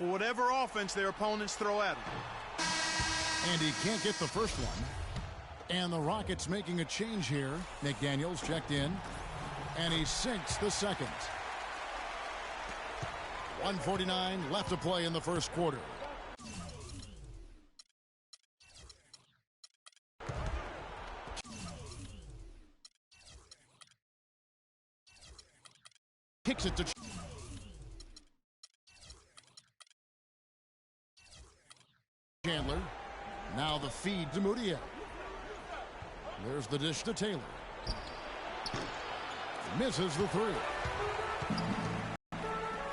for whatever offense their opponents throw at him. And he can't get the first one. And the Rockets making a change here. McDaniels checked in. And he sinks the second. 1:49 left to play in the first quarter. Kicks it to Chandler. Now the feed to Mudiay. There's the dish to Taylor. Misses the three.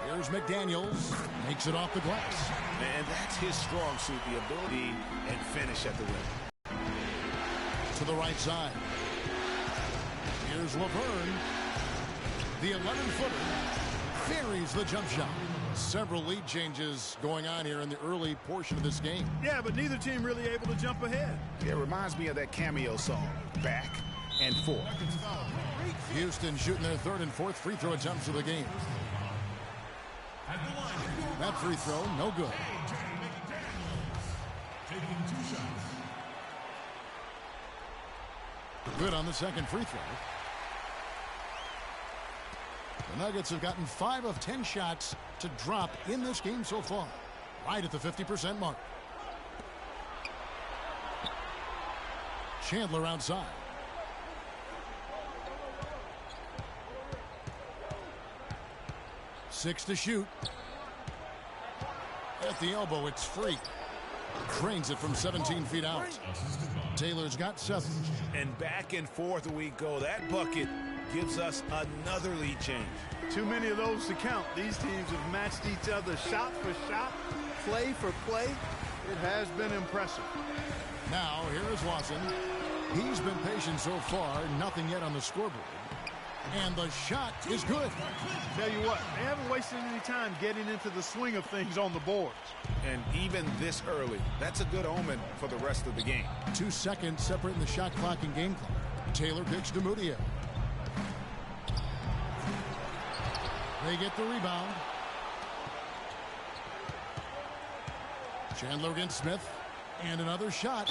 Here's McDaniels. Makes it off the glass. Man, that's his strong suit, the ability and finish at the rim. To the right side. Here's Laverne. The 11-footer buries the jump shot. Several lead changes going on here in the early portion of this game. Yeah, but neither team really able to jump ahead. It reminds me of that Cameo song, Back and Forth. Houston shooting their third and fourth free throw attempts of the game. That free throw, no good. Good on the second free throw. The Nuggets have gotten 5 of 10 shots to drop in this game so far. Right at the 50% mark. Chandler outside. Six to shoot. At the elbow, it's free. Drains it from 17 feet out. Taylor's got 7. And back and forth we go. That bucket gives us another lead change. Too many of those to count. These teams have matched each other shot for shot, play for play. It has been impressive. Now, here is Watson. He's been patient so far. Nothing yet on the scoreboard. And the shot is good. Tell you what, they haven't wasted any time getting into the swing of things on the boards. And even this early, that's a good omen for the rest of the game. 2 seconds separating the shot clock and game clock. Taylor picks to Mudiay. They get the rebound. Chandler against Smith. And another shot.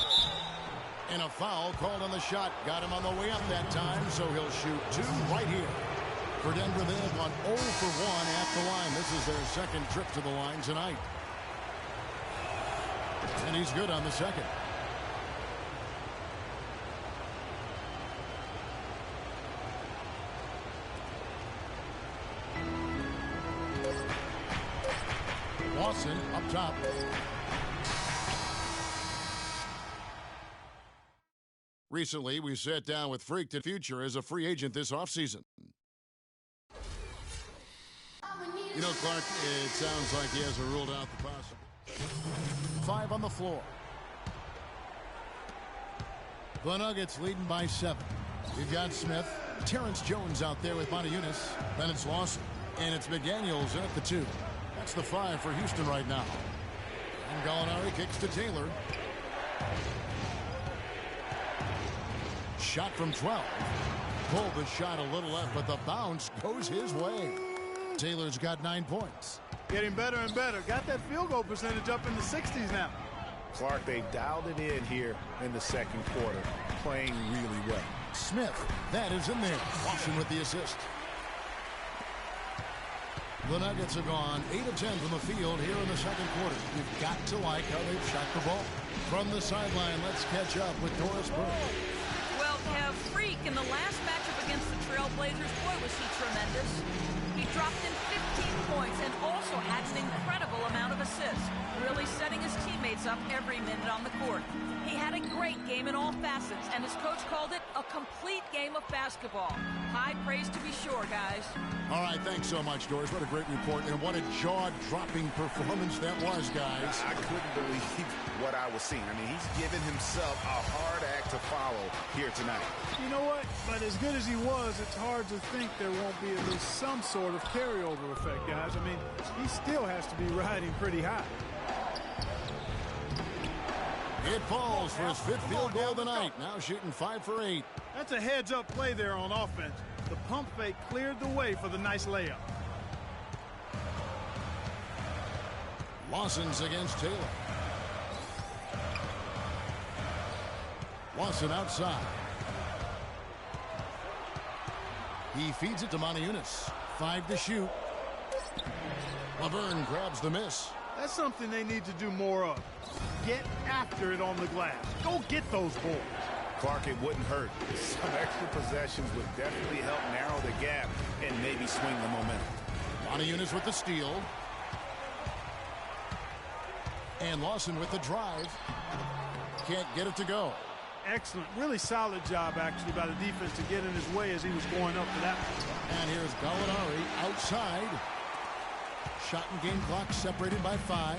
And a foul called on the shot. Got him on the way up that time, so he'll shoot 2 right here. For Denver, they have gone 0 for 1 at the line. This is their second trip to the line tonight. And he's good on the second. Watson up top. Recently, we sat down with Freak the Future as a free agent this offseason. You know, Clark, it sounds like he hasn't ruled out the possible. 5 on the floor. The Nuggets leading by 7. We've got Smith. Terrence Jones out there with Montejunas. Then it's Lawson. And it's McDaniels at the 2. That's the 5 for Houston right now. And Gallinari kicks to Taylor. Shot from 12. Pulled the shot a little left, but the bounce goes his way. Taylor's got 9 points. Getting better and better. Got that field goal percentage up in the 60s now. Clark, they dialed it in here in the second quarter, playing really well. Smith, that is in there. Watson with the assist. The Nuggets have gone 8 of 10 from the field here in the second quarter. You've got to like how they've shot the ball. From the sideline, let's catch up with Doris Burke. Well, Kev, Freak in the last matchup against the Trailblazers, boy, was he tremendous. He dropped in 15 points and also had an incredible amount of assists, really setting his teammates up every minute on the court. He had a great game in all facets, and his coach called it a complete game of basketball. High praise to be sure, guys. All right, thanks so much, Doris. What a great report, and what a jaw-dropping performance that was, guys. I couldn't believe what I was seeing. I mean, he's given himself a hard act to follow here tonight. You know what? But as good as he was, it's hard to think there won't be at least some sort of carryover effect, guys. I mean, he still has to be riding pretty high. It falls for his 5th field goal of the night. Now shooting 5 for 8. That's a heads-up play there on offense. The pump fake cleared the way for the nice layup. Lawson's against Taylor. Lawson outside. He feeds it to Moniunas. 5 to shoot. Laverne grabs the miss. That's something they need to do more of. Get after it on the glass. Go get those boards. Clark, it wouldn't hurt. Some extra possessions would definitely help narrow the gap and maybe swing the momentum. Moniunas with the steal. And Lawson with the drive. Can't get it to go. Excellent. Really solid job, actually, by the defense to get in his way as he was going up for that one. And here's Gallinari outside. Shot and game clock separated by 5.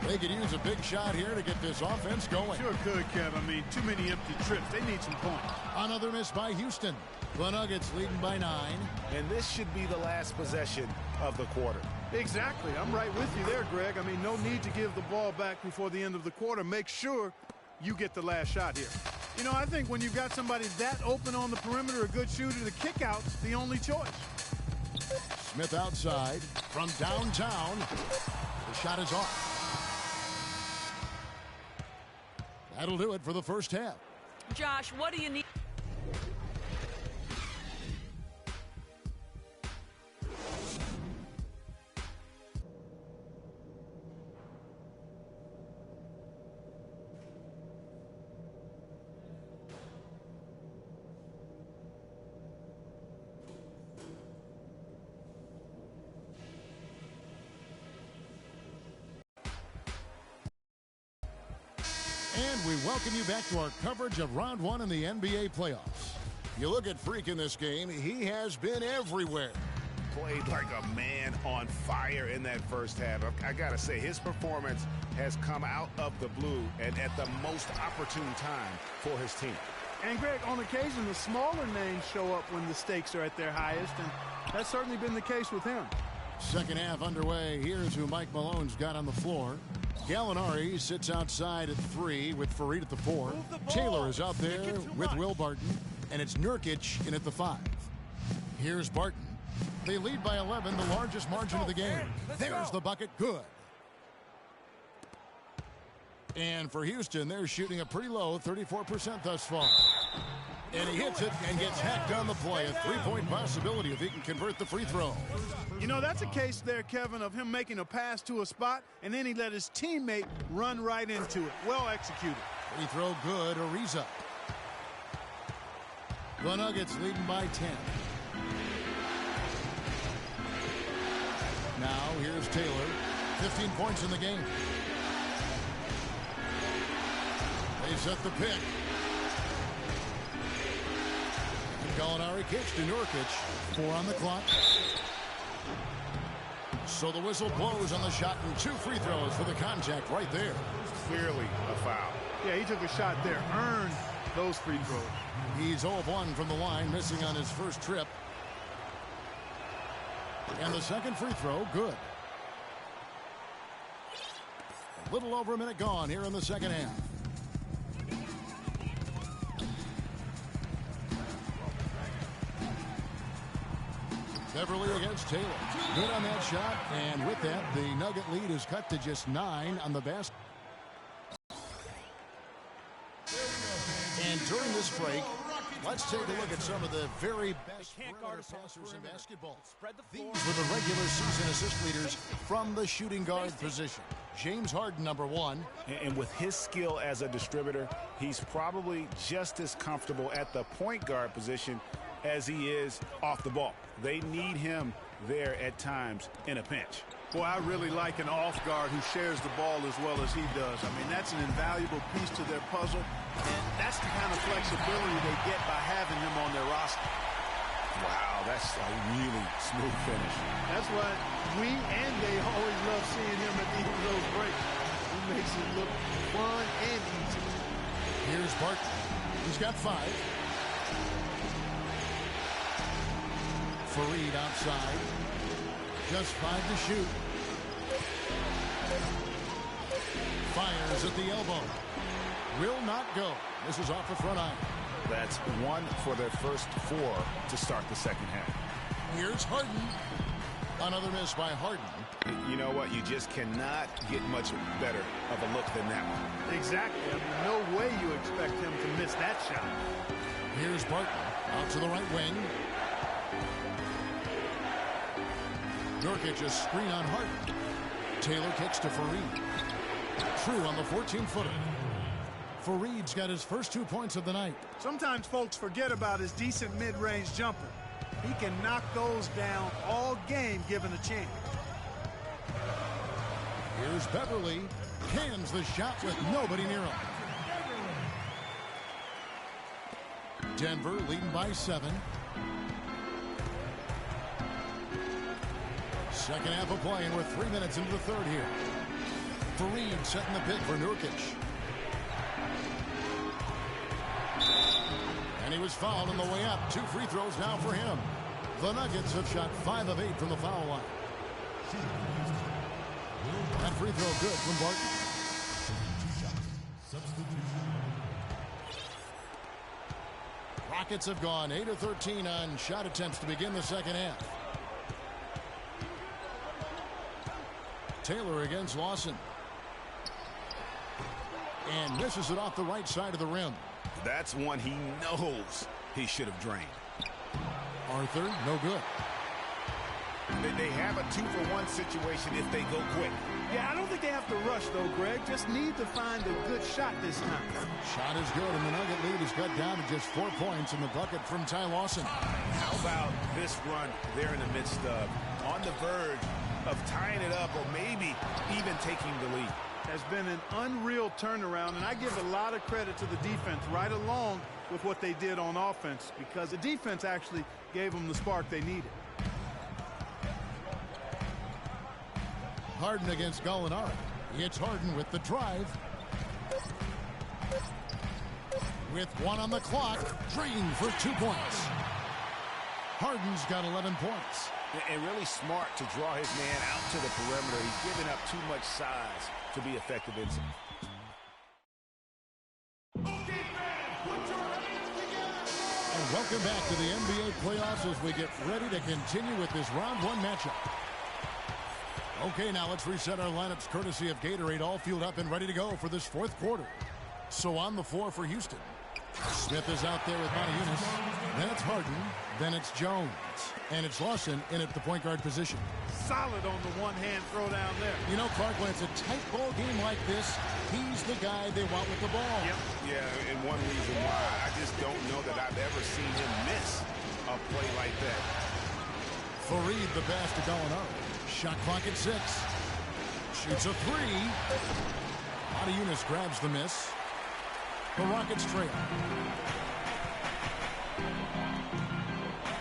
They could use a big shot here to get this offense going. Sure could, Kev. I mean, too many empty trips. They need some points. Another miss by Houston. The Nuggets leading by 9. And this should be the last possession of the quarter. Exactly. I'm right with you there, Greg. I mean, no need to give the ball back before the end of the quarter. Make sure you get the last shot here. You know, I think when you've got somebody that open on the perimeter, a good shooter, the kick-out's the only choice. Smith outside from downtown. The shot is off. That'll do it for the first half. Josh, what do you need? And we welcome you back to our coverage of round 1 in the NBA playoffs. You look at Freak in this game, he has been everywhere. Played like a man on fire in that first half. I gotta say, his performance has come out of the blue and at the most opportune time for his team. And, Greg, on occasion, the smaller names show up when the stakes are at their highest, and that's certainly been the case with him. Second half underway. Here's who Mike Malone's got on the floor. Gallinari sits outside at 3 with Farid at the 4. Taylor is out there with Will Barton, and it's Nurkic in at the 5. Here's Barton. They lead by 11, the largest margin of the game. There's the bucket. Good. And for Houston, they're shooting a pretty low 34% thus far. And he hits it and gets hacked on the play. A 3-point possibility if he can convert the free throw. You know, that's a case there, Kevin, of him making a pass to a spot, and then he let his teammate run right into it. Well executed. Free throw good. Ariza. The Nuggets leading by 10. Now here's Taylor. 15 points in the game. They set the pick. Gallinari kicks to Nurkic. 4 on the clock. So the whistle blows on the shot and 2 free throws for the contact right there. Clearly a foul. Yeah, he took a shot there. Earned those free throws. He's 0 of 1 from the line, missing on his first trip. And the second free throw, good. A little over a minute gone here in the second half. Beverly against Taylor. Good on that shot, and with that, the Nugget lead is cut to just 9 on the basket. And during this break, let's take a look at some of the very best perimeter passers in basketball. These were the regular season assist leaders from the shooting guard position. James Harden, number 1. And with his skill as a distributor, he's probably just as comfortable at the point guard position as he is off the ball. They need him there at times in a pinch. Boy, I really like an off guard who shares the ball as well as he does. I mean, that's an invaluable piece to their puzzle, and that's the kind of flexibility they get by having him on their roster. Wow, that's a really smooth finish. That's why we and they always love seeing him at the end of those breaks. He makes it look fun and easy. Here's Barton. He's got 5. Farid outside. Just 5 to shoot. Fires at the elbow. Will not go. This is off the front iron. That's 1 for their first 4 to start the second half. Here's Harden. Another miss by Harden. You know what? You just cannot get much better of a look than that one. Exactly. I mean, no way you expect him to miss that shot. Here's Barton out to the right wing. Nurkic a screen on Harden. Taylor kicks to Fareed. True on the 14-footer. Fareed's got his first 2 points of the night. Sometimes folks forget about his decent mid-range jumper. He can knock those down all game given a chance. Here's Beverly. Cans the shot with nobody near him. Denver leading by 7. Second half of play, and we're 3 minutes into the third here. Fareed setting the pick for Nurkic. And he was fouled on the way up. 2 free throws now for him. The Nuggets have shot 5 of 8 from the foul line. That free throw good from Barton. Rockets have gone 8 of 13 on shot attempts to begin the second half. Taylor against Lawson. And misses it off the right side of the rim. That's one he knows he should have drained. Arthur, no good. They have a 2-for-1 situation if they go quick. Yeah, I don't think they have to rush, though, Greg. Just need to find a good shot this time. Shot is good, and the Nugget lead is cut down to just 4 points in the bucket from Ty Lawson. How about this run they're in the midst of? On the verge of tying it up or maybe even taking the lead. Has been an unreal turnaround, and I give a lot of credit to the defense right along with what they did on offense, because the defense actually gave them the spark they needed. Harden against Gallinari. It's Harden with the drive. With 1 on the clock, drained for 2 points. Harden's got 11 points. And really smart to draw his man out to the perimeter. He's giving up too much size to be effective inside. And welcome back to the NBA playoffs as we get ready to continue with this round 1 matchup. Okay, now let's reset our lineups courtesy of Gatorade, all fueled up and ready to go for this 4th quarter. So on the floor for Houston, Smith is out there with Montejunas. Then it's Harden. Then it's Jones. And it's Lawson in at the point guard position. Solid on the one-hand throw down there. You know, Clark, when it's a tight ball game like this, he's the guy they want with the ball. Yep. Yeah, and one reason why I just don't know that I've ever seen him miss a play like that. Fareed the pass to Gallinari. Shot clock at 6. Shoots a 3. Montejunas grabs the miss. The Rockets trail.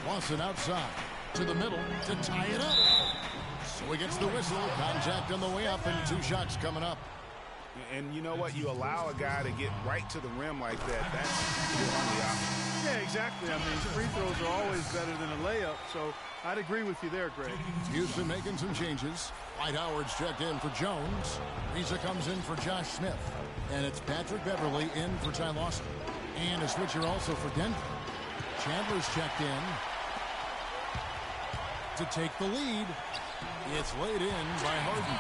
Lawson outside to the middle to tie it up. So he gets the whistle. Contact on the way up and 2 shots coming up. And you know what? You allow a guy to get right to the rim like that. That's on the opposite. Yeah, exactly. I mean, free throws are always better than a layup, so I'd agree with you there, Greg. Houston making some changes. Dwight Howard's checked in for Jones. Risa comes in for Josh Smith. And it's Patrick Beverly in for Ty Lawson. And a switcher also for Denver. Chandler's checked in to take the lead. It's laid in by Harden.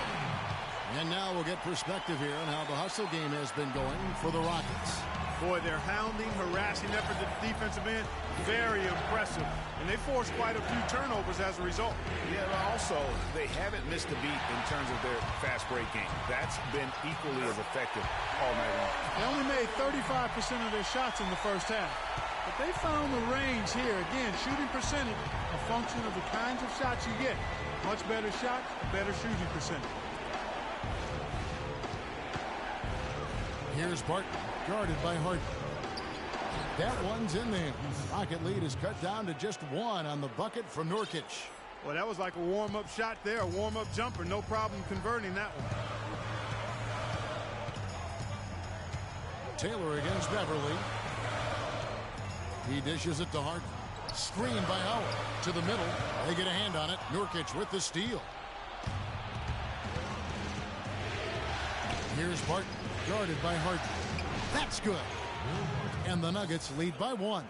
And now we'll get perspective here on how the hustle game has been going for the Rockets. Boy, their hounding, harassing effort at the defensive end, very impressive. And they forced quite a few turnovers as a result. Yeah, but also, they haven't missed a beat in terms of their fast break game. That's been equally as effective all night long. They only made 35% of their shots in the first half. But they found the range here. Again, shooting percentage, a function of the kinds of shots you get. Much better shots, better shooting percentage. Here's Barton, guarded by Harden. That one's in there. Rocket lead is cut down to just 1 on the bucket from Nurkic. Well, that was like a warm-up shot there, a warm-up jumper. No problem converting that one. Taylor against Beverly. He dishes it to Harden. Screen by Howard to the middle. They get a hand on it. Nurkic with the steal. Here's Barton, guarded by Harden. That's good. And the Nuggets lead by 1.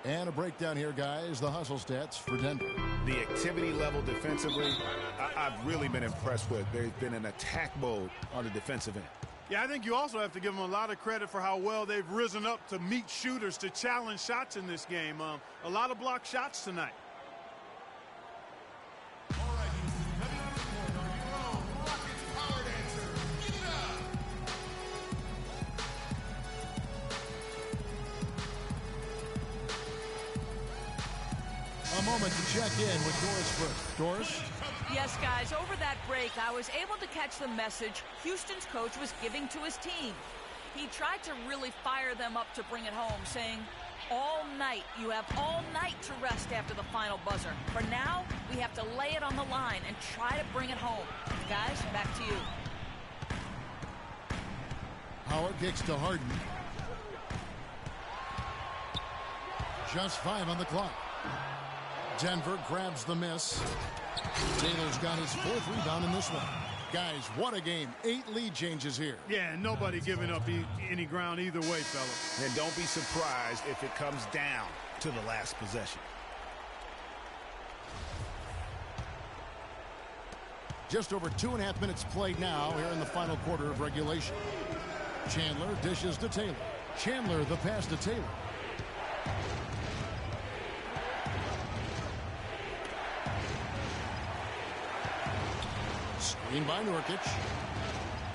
And a breakdown here, guys. The hustle stats for Denver. The activity level defensively, I've really been impressed with. There's been an attack mode on the defensive end. Yeah, I think you also have to give them a lot of credit for how well they've risen up to meet shooters, to challenge shots in this game. A lot of blocked shots tonight. A moment to check in with Doris first. Doris? Yes, guys, over that break, I was able to catch the message Houston's coach was giving to his team. He tried to really fire them up to bring it home, saying, all night, you have all night to rest after the final buzzer. For now, we have to lay it on the line and try to bring it home. Guys, back to you. Howard kicks to Harden. Just 5 on the clock. Denver grabs the miss. Taylor's got his 4th rebound in this one. Guys, what a game. 8 lead changes here. Yeah, nobody giving up any ground either way, fellas. And don't be surprised if it comes down to the last possession. Just over 2.5 minutes played now here in the final quarter of regulation. Chandler dishes to Taylor. Chandler the pass to Taylor. Screen by Nurkic.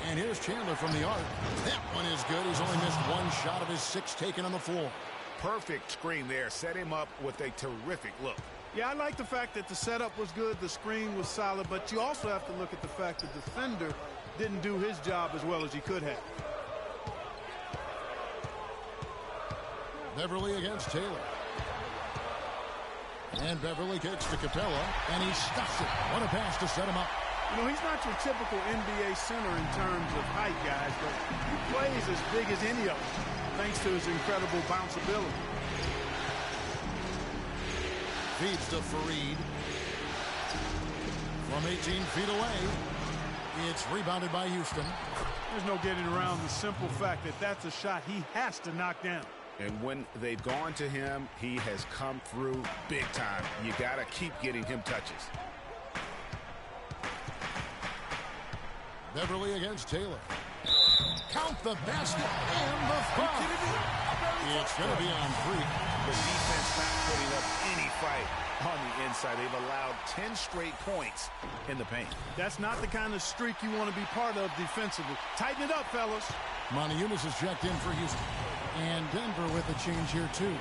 And here's Chandler from the arc. That one is good. He's only missed 1 shot of his 6 taken on the floor. Perfect screen there. Set him up with a terrific look. Yeah, I like the fact that the setup was good, the screen was solid, but you also have to look at the fact that the defender didn't do his job as well as he could have. Beverly against Taylor. And Beverly kicks to Capella, and he stuffs it. What a pass to set him up. You know, he's not your typical NBA center in terms of height, guys, but he plays as big as any of them, thanks to his incredible bounce ability. Feeds to Fareed. From 18 feet away, it's rebounded by Houston. There's no getting around the simple fact that that's a shot he has to knock down. And when they've gone to him, he has come through big time. You got to keep getting him touches. Beverly against Taylor. Count the basket and the foul. It's going to be on free. The defense not putting up any fight on the inside. They've allowed 10 straight points in the paint. That's not the kind of streak you want to be part of defensively. Tighten it up, fellas. Moniunas is checked in for Houston. And Denver with a change here, too.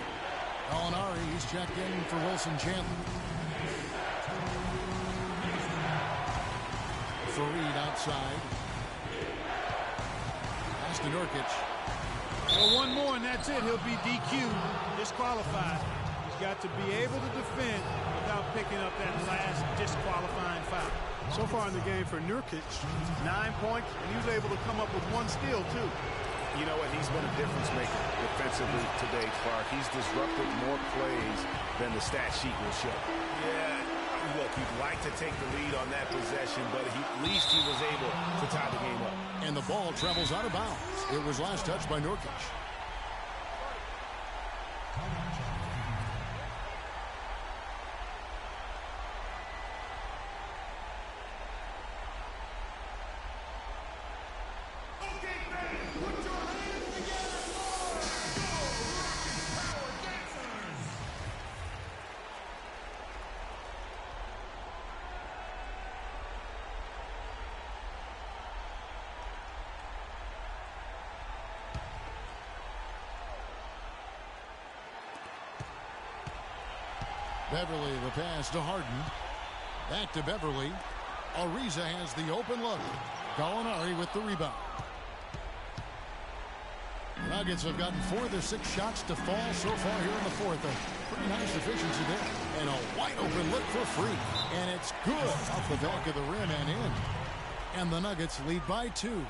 Gallinari, he's checked in for Wilson Chandler. Fareed outside. Pass to Nurkic. Well, one more, and that's it. He'll be DQ'd, disqualified. He's got to be able to defend without picking up that last disqualifying foul. So far in the game for Nurkic, 9 points, and he was able to come up with 1 steal, too. You know what? He's been a difference maker defensively today, Clark. He's disrupted more plays than the stat sheet will show. Yeah, look, he'd like to take the lead on that possession, but at least he was able to tie the game up. And the ball travels out of bounds. It was last touched by Nurkic. Beverly the pass to Harden. Back to Beverly. Ariza has the open look. Gallinari with the rebound. The Nuggets have gotten 4 of their 6 shots to fall so far here in the 4th. A pretty nice efficiency there. And a wide open look for free. And it's good off the back of the rim and in. And the Nuggets lead by 2.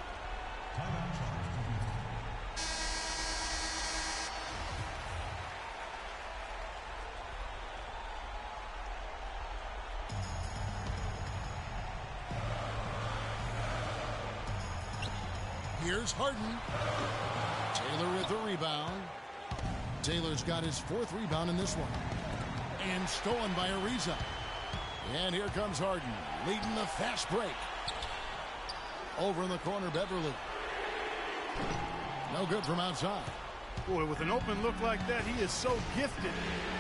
Here's Harden. Taylor with the rebound. Taylor's got his 4th rebound in this one. And stolen by Ariza. And here comes Harden, leading the fast break. Over in the corner, Beverly. No good from outside. Boy, with an open look like that, he is so gifted.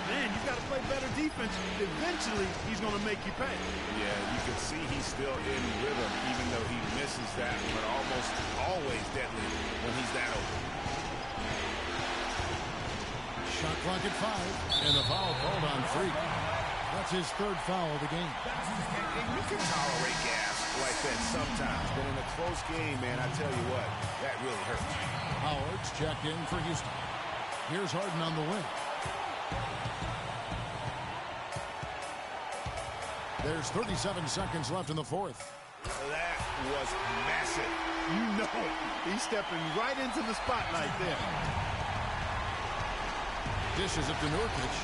Man, you've got to play better defense. Eventually, he's going to make you pay. Yeah, you can see he's still in rhythm, even though he misses that one. Almost always deadly when he's that open. Shot clock at 5, and the foul called on Freak. That's his 3rd foul of the game. You can tolerate gas like that sometimes, but in a close game, man, I tell you what, that really hurts. Howard's checked in for Houston. Here's Harden on the wing. There's 37 seconds left in the 4th. That was massive. You know it. He's stepping right into the spotlight there. Dishes it to Nurkic.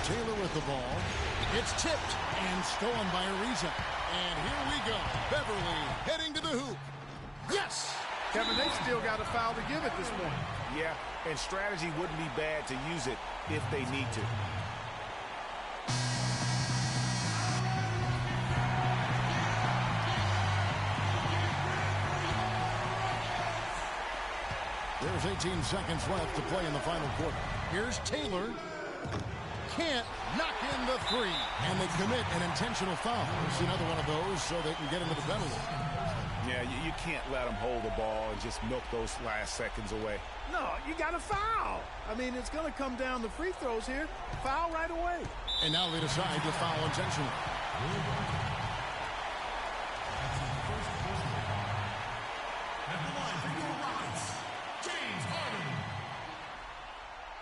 Taylor with the ball. It's tipped and stolen by Ariza. And here we go. Beverly heading to the hoop. Yes! Kevin, they've still got a foul to give at this point. Yeah, and strategy wouldn't be bad to use it if they need to. There's 18 seconds left to play in the final quarter. Here's Taylor. Can't knock in the 3. And they commit an intentional foul. It's another one of those so they can get into the penalty. Yeah, you can't let them hold the ball and just milk those last seconds away. No, you got to foul. I mean, it's going to come down to free throws here. Foul right away. And now they decide to foul intentionally.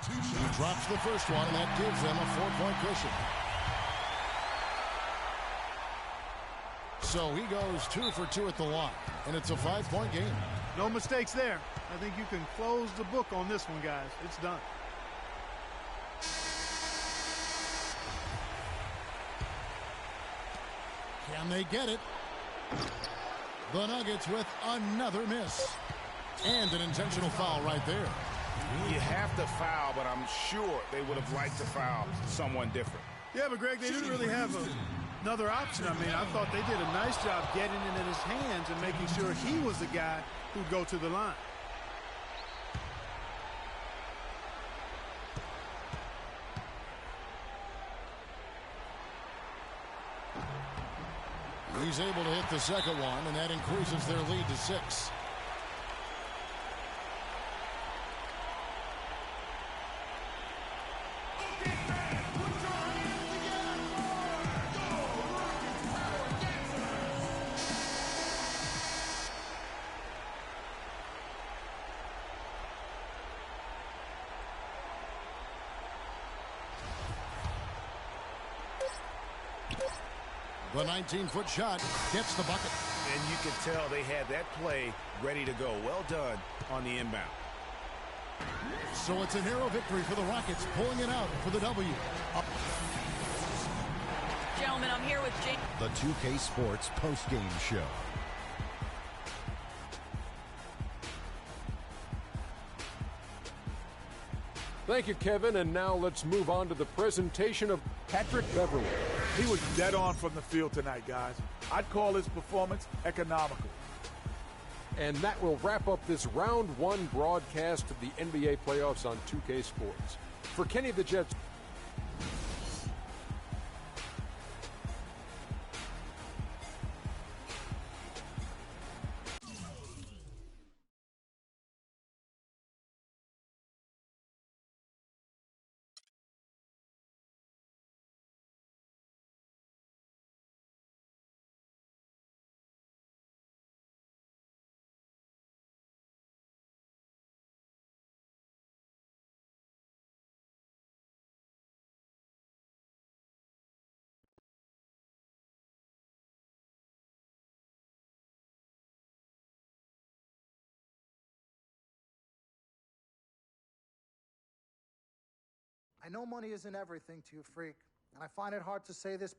He drops the first one, and that gives them a 4-point cushion. So he goes 2 for 2 at the line, and it's a 5-point game. No mistakes there. I think you can close the book on this one, guys. It's done. Can they get it? The Nuggets with another miss. And an intentional foul right there. You have to foul, but I'm sure they would have liked to foul someone different. Yeah, but Greg, they didn't really have another option. I mean, I thought they did a nice job getting it in his hands and making sure he was the guy who'd go to the line. He's able to hit the second one, and that increases their lead to 6. The 19-foot shot gets the bucket. And you can tell they had that play ready to go. Well done on the inbound. So it's a narrow victory for the Rockets, pulling it out for the W. Gentlemen, I'm here with Jake. The 2K Sports postgame show. Thank you, Kevin. And now let's move on to the presentation of Patrick Beverly. He was dead on from the field tonight, guys. I'd call his performance economical. And that will wrap up this round 1 broadcast of the NBA playoffs on 2K Sports. For Kenny the Jets. I know money isn't everything to you, Freak, and I find it hard to say this.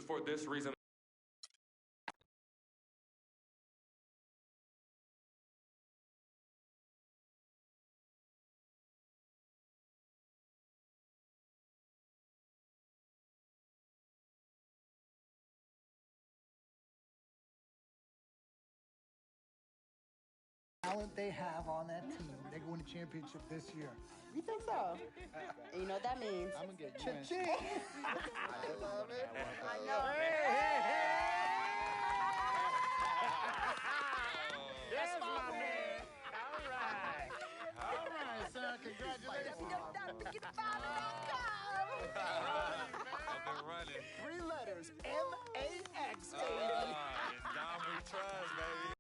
for this reason. Talent they have on that team, they can win a championship this year. You think so? And you know what that means? I'm gonna get cha-ching. I love it. I know. Yes, my man. All right, son. Congratulations. I've been running. 3 letters, M-A-X, baby. Dom we trust, baby.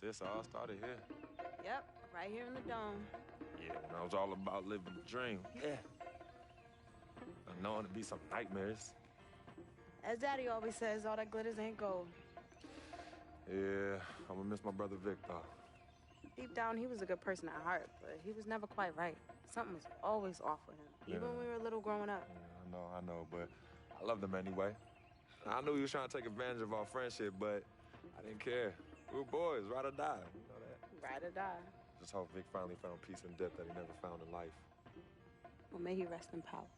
Sis, all started here. Yep, right here in the dome. Yeah, man, I was all about living the dream. Yeah. And knowing to be some nightmares. As Daddy always says, all that glitters ain't gold. Yeah, I'm gonna miss my brother Vic, though. Deep down, he was a good person at heart, but he was never quite right. Something was always off with him, even when we were little growing up. Yeah, I know, but I loved him anyway. I knew he was trying to take advantage of our friendship, but I didn't care. We were boys, ride or die, you know that? Ride or die. Just hope Vic finally found peace and depth that he never found in life. Well, may he rest in power.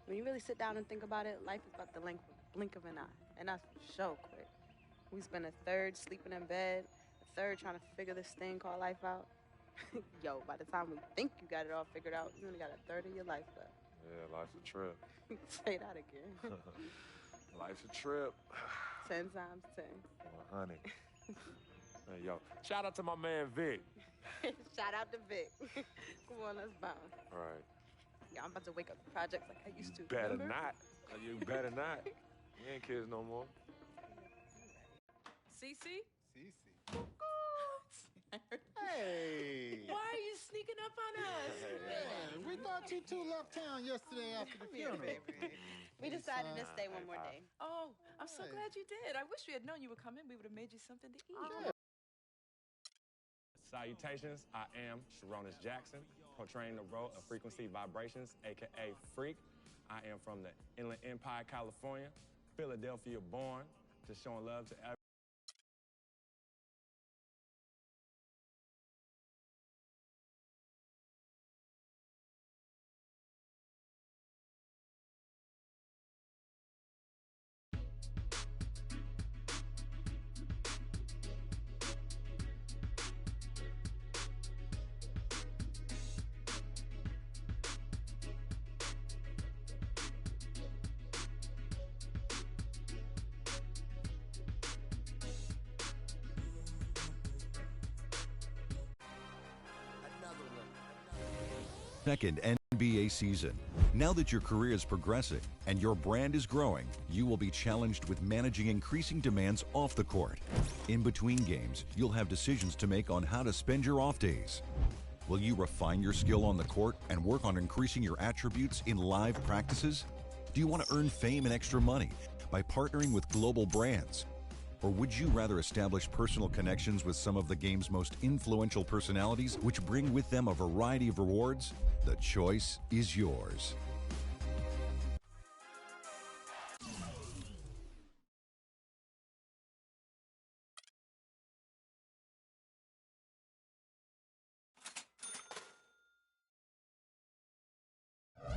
When you really sit down and think about it, life is about the blink of an eye. And that's so quick. We spend a third sleeping in bed, a third trying to figure this thing called life out. Yo, by the time we think you got it all figured out, you only got a third of your life left. Yeah, life's a trip. Say that again. Life's a trip. 10 times 10. Well, honey. Hey, yo, shout out to my man Vic. Shout out to Vic. Come on, let's bounce. All right. Yeah, I'm about to wake up the projects like I used to. Better remember? not. You better not. We ain't kids no more. Cece? Hey! Why are you sneaking up on us? Man, we thought you two left town yesterday after the funeral. We decided to stay one more day. Oh, I'm so glad you did. I wish we had known you would come in. We would have made you something to eat. Salutations, I am Sharonis Jackson, portraying the role of Frequency Vibrations, a.k.a. Freak. I am from the Inland Empire, California, Philadelphia born, just showing love to everyone. Second NBA season. Now that your career is progressing and your brand is growing, you will be challenged with managing increasing demands off the court. In between games, you'll have decisions to make on how to spend your off days. Will you refine your skill on the court and work on increasing your attributes in live practices? Do you want to earn fame and extra money by partnering with global brands? Or would you rather establish personal connections with some of the game's most influential personalities, which bring with them a variety of rewards? The choice is yours.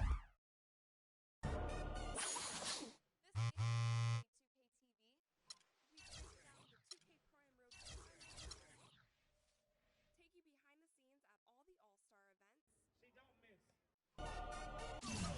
Take you behind the scenes at all the All-Star events.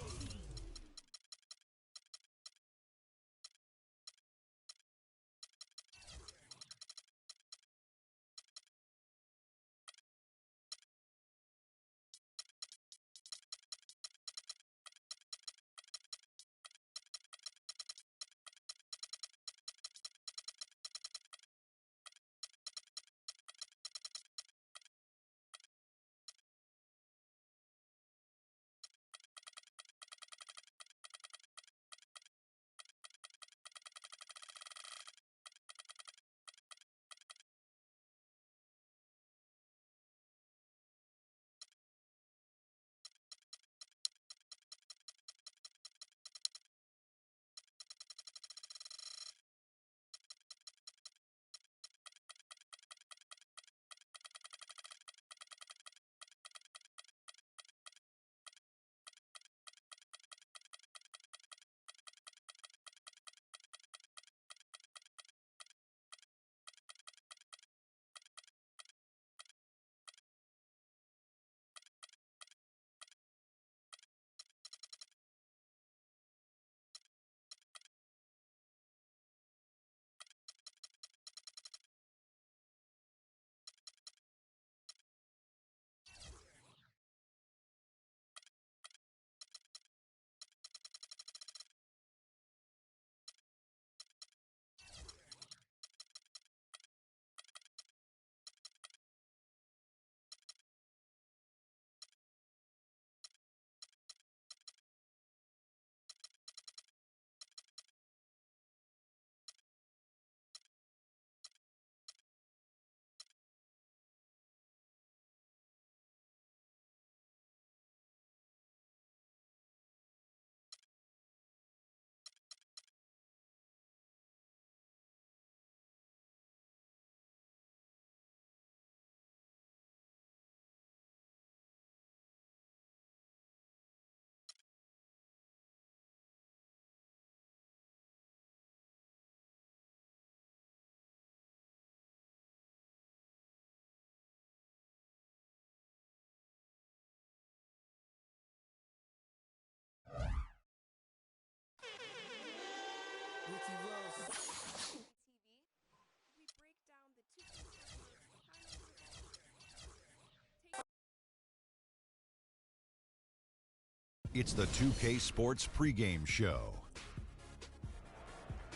It's the 2K Sports pregame show.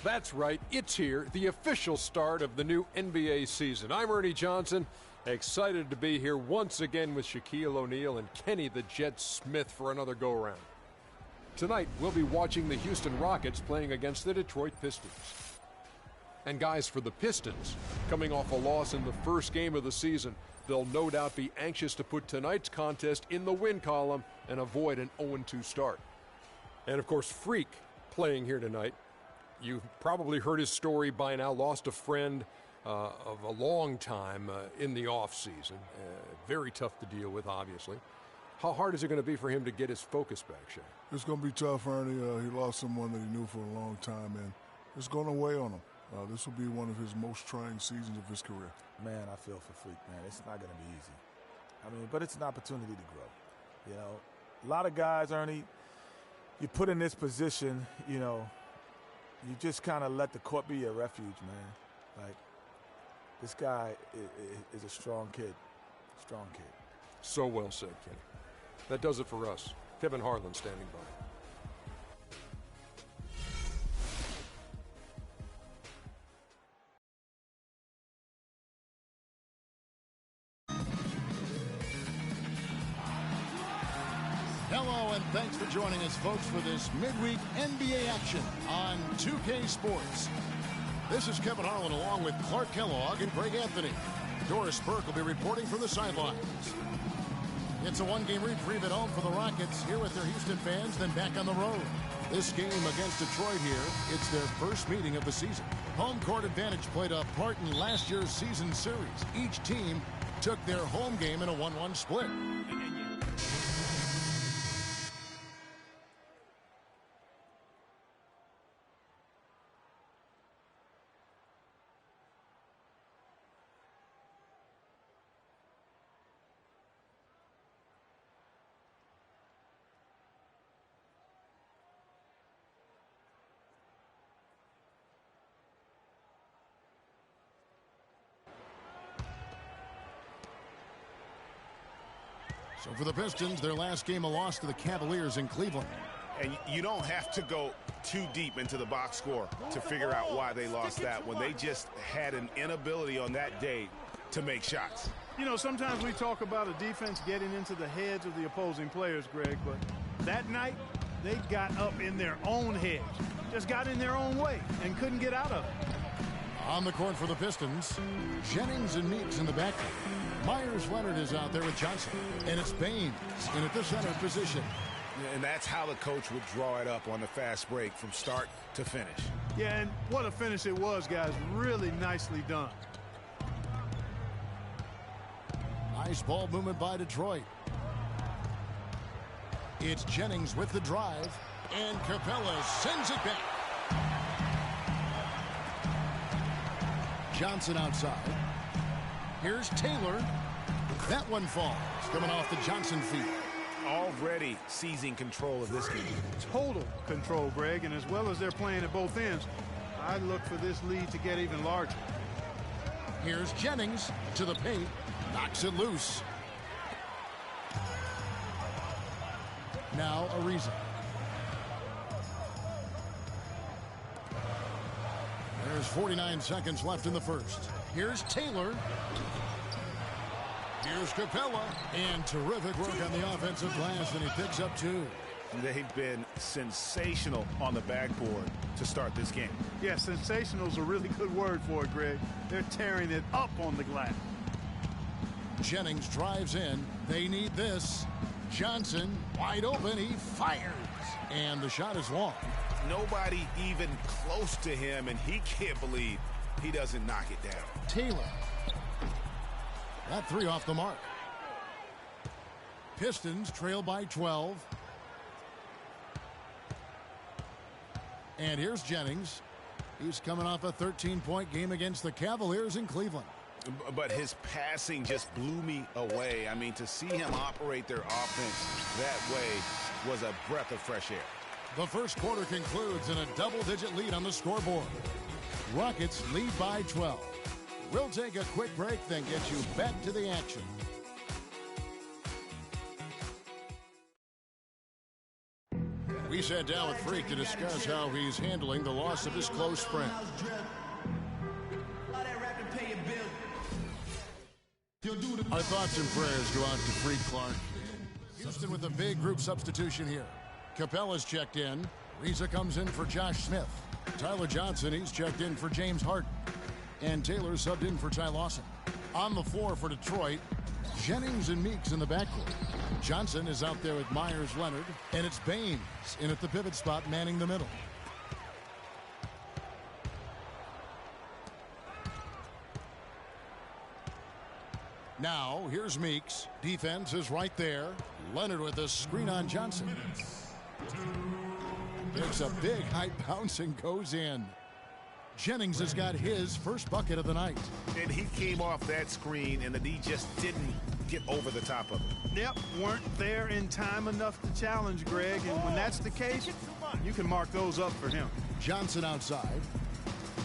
That's right, it's here, the official start of the new NBA season. I'm Ernie Johnson, excited to be here once again with Shaquille O'Neal and Kenny the Jet Smith for another go-around. Tonight, we'll be watching the Houston Rockets playing against the Detroit Pistons. And guys, for the Pistons, coming off a loss in the first game of the season, they'll no doubt be anxious to put tonight's contest in the win column and avoid an 0-2 start. And of course, Freak playing here tonight. You've probably heard his story by now. Lost a friend of a long time in the offseason. Very tough to deal with, obviously. How hard is it going to be for him to get his focus back, Shaq? It's going to be tough, Ernie. He lost someone that he knew for a long time, and it's going to weigh on him. This will be one of his most trying seasons of his career. Man, I feel for Freak, man. It's not going to be easy. I mean, but it's an opportunity to grow. You know, a lot of guys, Ernie, you put in this position, you know, you just kind of let the court be your refuge, man. Like, this guy is a strong kid. Strong kid. So well said, Kenny. That does it for us. Kevin Harlan standing by. Hello, and thanks for joining us, folks, for this midweek NBA action on 2K Sports. This is Kevin Harlan along with Clark Kellogg and Greg Anthony. Doris Burke will be reporting from the sidelines. It's a one-game reprieve at home for the Rockets, here with their Houston fans, then back on the road. This game against Detroit here, it's their first meeting of the season. Home court advantage played a part in last year's season series. Each team took their home game in a 1-1 split. So for the Pistons, their last game a loss to the Cavaliers in Cleveland. And you don't have to go too deep into the box score to figure out why they lost that when they just had an inability on that day to make shots. You know, sometimes we talk about a defense getting into the heads of the opposing players, Greg, but that night they got up in their own heads, just got in their own way and couldn't get out of it. On the court for the Pistons, Jennings and Meeks in the backcourt. Myers Leonard is out there with Johnson, and it's Baines in at the center position. And that's how the coach would draw it up on the fast break from start to finish. Yeah, and what a finish it was, guys. Really nicely done. Nice ball movement by Detroit. It's Jennings with the drive, and Capella sends it back. Johnson outside. Here's Taylor. That one falls, coming off the Johnson feet. Already seizing control of this game. Total control, Greg, and as well as they're playing at both ends, I look for this lead to get even larger. Here's Jennings to the paint, knocks it loose. Now Ariza. There's 49 seconds left in the first. Here's Taylor. Here's Capella. And terrific work on the offensive glass, and he picks up two. They've been sensational on the backboard to start this game. Yeah, sensational is a really good word for it, Greg. They're tearing it up on the glass. Jennings drives in. They need this. Johnson wide open. He fires. And the shot is long. Nobody even close to him, and he can't believe he doesn't knock it down. Taylor. That three off the mark. Pistons trail by 12. And here's Jennings. He's coming off a 13-point game against the Cavaliers in Cleveland. But his passing just blew me away. I mean, to see him operate their offense that way was a breath of fresh air. The first quarter concludes in a double-digit lead on the scoreboard. Rockets lead by 12. We'll take a quick break, then get you back to the action. We sat down with Freak to discuss how he's handling the loss of his close friend. Our thoughts and prayers go out to Freak Clark. Houston with a big group substitution here. Capella's checked in. Reza comes in for Josh Smith. Tyler Johnson, he's checked in for James Harden. And Taylor subbed in for Ty Lawson. On the floor for Detroit, Jennings and Meeks in the backcourt. Johnson is out there with Myers Leonard. And it's Baines in at the pivot spot manning the middle. Now, here's Meeks. Defense is right there. Leonard with a screen on Johnson. It's a big high bounce and goes in. Jennings has got his first bucket of the night. And he came off that screen, and the D just didn't get over the top of it. Yep, weren't there in time enough to challenge Greg, and when that's the case, you can mark those up for him. Johnson outside.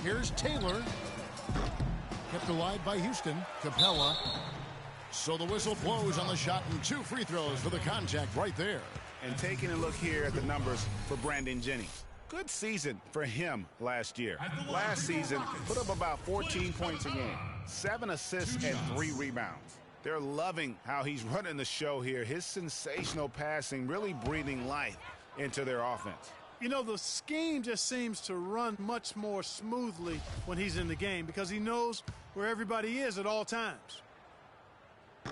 Here's Taylor. Kept alive by Houston. Capella. So the whistle blows on the shot, and 2 free throws for the contact right there. And taking a look here at the numbers for Brandon Jennings. Good season for him last year. Last season, put up about 14 points a game, 7 assists and 3 rebounds. They're loving how he's running the show here. His sensational passing really breathing life into their offense. You know, the scheme just seems to run much more smoothly when he's in the game because he knows where everybody is at all times.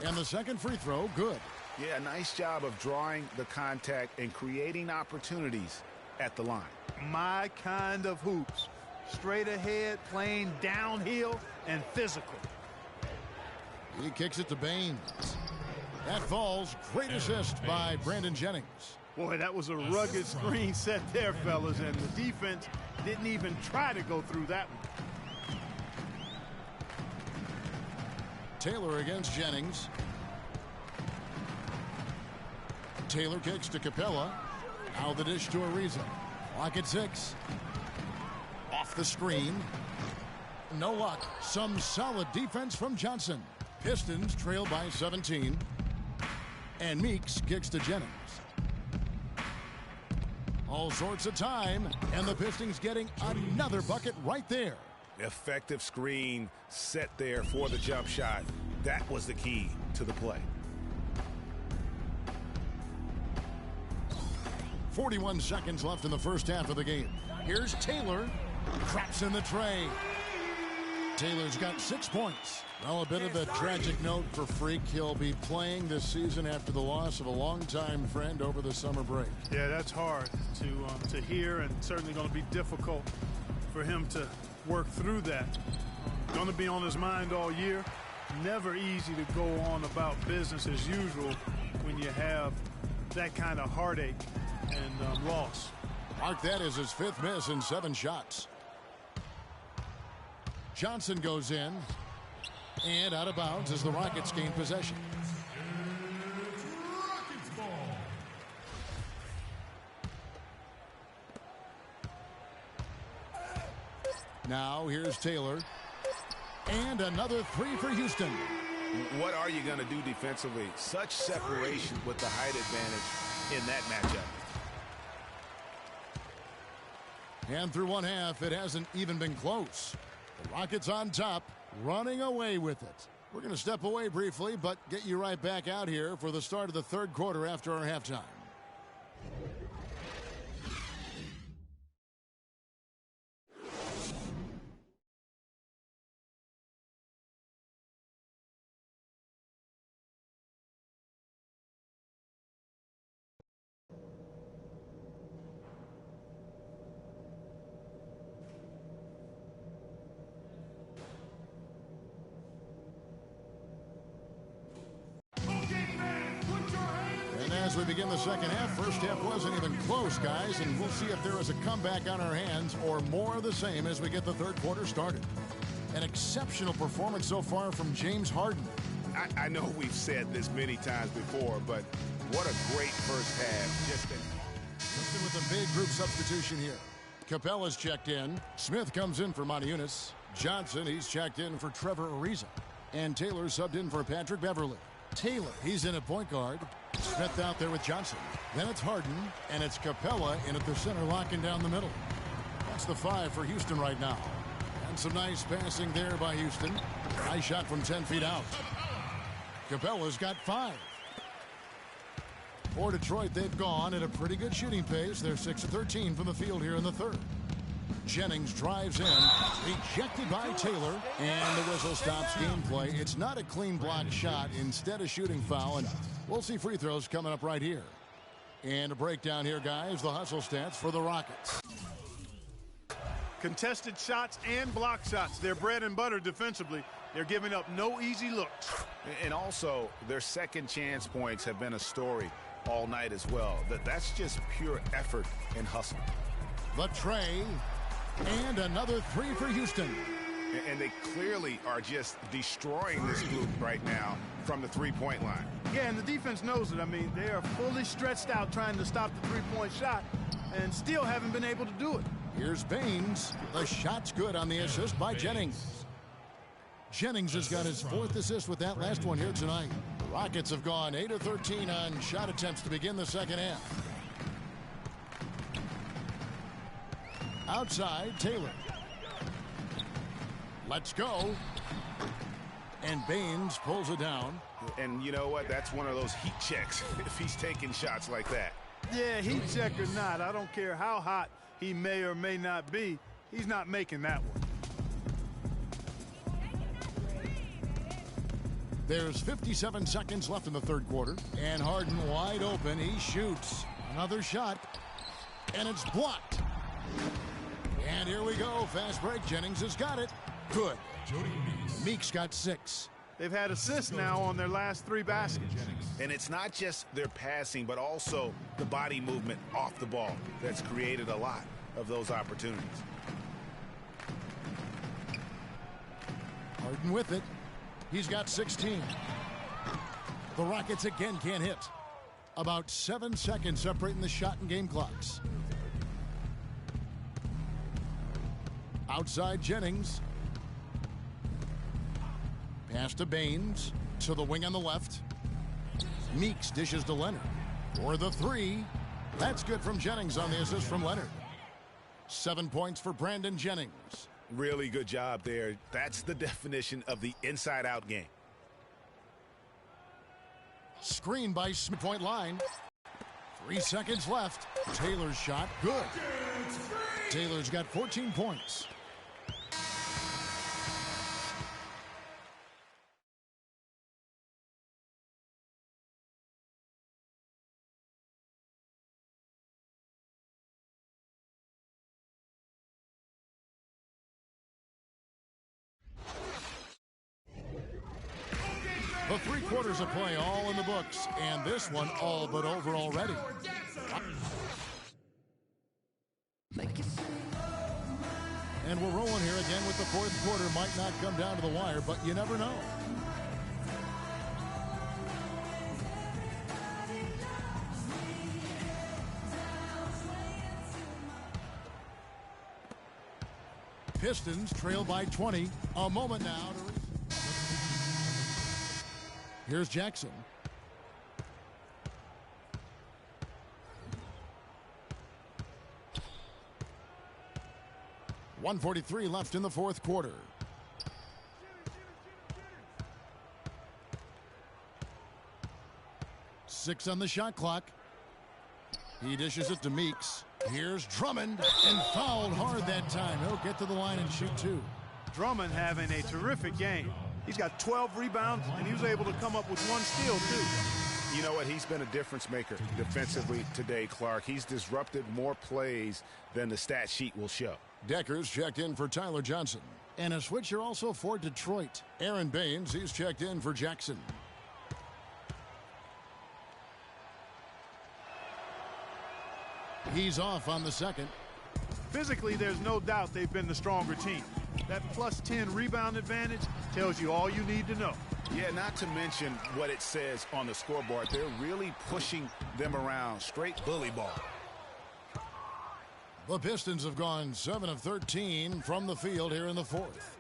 And the second free throw, good. Yeah, nice job of drawing the contact and creating opportunities at the line. My kind of hoops. Straight ahead, playing downhill, and physical. He kicks it to Baines. That falls. Great assist by Brandon Jennings. Boy, that was a rugged screen set there, fellas, and the defense didn't even try to go through that one. Taylor against Jennings. Taylor kicks to Capella. Now the dish to Ariza. Clock at 6. Off the screen. No luck. Some solid defense from Johnson. Pistons trail by 17. And Meeks kicks to Jennings. All sorts of time. And the Pistons getting another bucket right there. Effective screen set there for the jump shot. That was the key to the play. 41 seconds left in the first half of the game. Here's Taylor. Traps in the tray. Taylor's got 6 points. Well, a bit of a tragic note for Freak. He'll be playing this season after the loss of a longtime friend over the summer break. Yeah, that's hard to hear, and certainly going to be difficult for him to work through that. Going to be on his mind all year. Never easy to go on about business as usual when you have that kind of heartache and loss. Mark that as his 5th miss in 7 shots. Johnson goes in and out of bounds as the Rockets gain possession. Now here's Taylor. And another 3 for Houston. What are you going to do defensively? Such separation with the height advantage in that matchup. And through one half, it hasn't even been close. The Rockets on top, running away with it. We're going to step away briefly, but get you right back out here for the start of the third quarter after our halftime. As we begin the second half, first half wasn't even close, guys, and we'll see if there is a comeback on our hands or more of the same as we get the third quarter started. An exceptional performance so far from James Harden. I know we've said this many times before, but what a great first half. Houston with a big group substitution here. Capella's checked in. Smith comes in for Moniunas. Johnson, he's checked in for Trevor Ariza. And Taylor subbed in for Patrick Beverly. Taylor, he's in at point guard. Smith out there with Johnson. Then it's Harden, and it's Capella in at the center, locking down the middle. That's the 5 for Houston right now. And some nice passing there by Houston. Nice shot from 10 feet out. Capella's got 5. For Detroit, they've gone at a pretty good shooting pace. They're 6 of 13 from the field here in the third. Jennings drives in, ejected by Taylor, and the whistle stops gameplay. It's not a clean block shot, instead a shooting foul, and we'll see free throws coming up right here. And a breakdown here, guys, the hustle stats for the Rockets. Contested shots and block shots. They're bread and butter defensively. They're giving up no easy looks. And also, their second chance points have been a story all night as well. That's just pure effort and hustle. The tray, and another 3 for Houston. And they clearly are just destroying this group right now from the three-point line. Yeah, and the defense knows it. I mean, they are fully stretched out trying to stop the three-point shot and still haven't been able to do it. Here's Baines. The shot's good on the assist by Jennings. Jennings has got his 4th assist with that last one here tonight. The Rockets have gone 8 of 13 on shot attempts to begin the second half. Outside, Taylor. Let's go. And Baines pulls it down. And you know what? That's one of those heat checks if he's taking shots like that. Yeah, heat check or not, I don't care how hot he may or may not be, he's not making that one. There's 57 seconds left in the third quarter, and Harden wide open. He shoots another shot, and it's blocked. And here we go. Fast break. Jennings has got it. Good. Meeks got 6. They've had assists now on their last 3 baskets. And it's not just their passing, but also the body movement off the ball that's created a lot of those opportunities. Harden with it. He's got 16. The Rockets again can't hit. About 7 seconds separating the shot and game clocks. Outside Jennings. Pass to Baines. To the wing on the left. Meeks dishes to Leonard. For the 3. That's good from Jennings on the assist from Leonard. 7 points for Brandon Jennings. Really good job there. That's the definition of the inside-out game. Screen by Smith point line. 3 seconds left. Taylor's shot, good. Taylor's got 14 points. The 3 quarters of play all in the books, and this one all but over already. And we're rolling here again with the fourth quarter. Might not come down to the wire, but you never know. Pistons trail by 20. A moment now to... Here's Jackson. .143 left in the fourth quarter. Six on the shot clock. He dishes it to Meeks. Here's Drummond, and fouled hard that time. He'll get to the line and shoot 2. Drummond having a terrific game. He's got 12 rebounds, and he was able to come up with 1 steal, too. You know what? He's been a difference maker defensively today, Clark. He's disrupted more plays than the stat sheet will show. Decker's checked in for Tyler Johnson. And a switcher also for Detroit. Aaron Baines, he's checked in for Jackson. He's off on the second. Physically, there's no doubt they've been the stronger team. That plus 10 rebound advantage tells you all you need to know. Yeah, not to mention what it says on the scoreboard. They're really pushing them around. Straight bully ball. The Pistons have gone 7 of 13 from the field here in the fourth.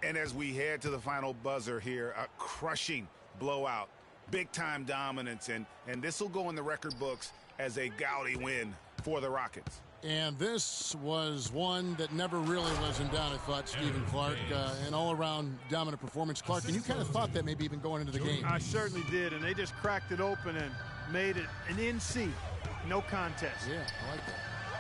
And as we head to the final buzzer here, a crushing blowout, big-time dominance, and this will go in the record books as a gaudy win for the Rockets. And this was one that never really was in doubt, I thought, Stephen Clark. An all-around dominant performance. Clark, and you kind of thought that maybe even going into the game. I certainly did, and they just cracked it open and made it an NC. No contest. Yeah, I like that.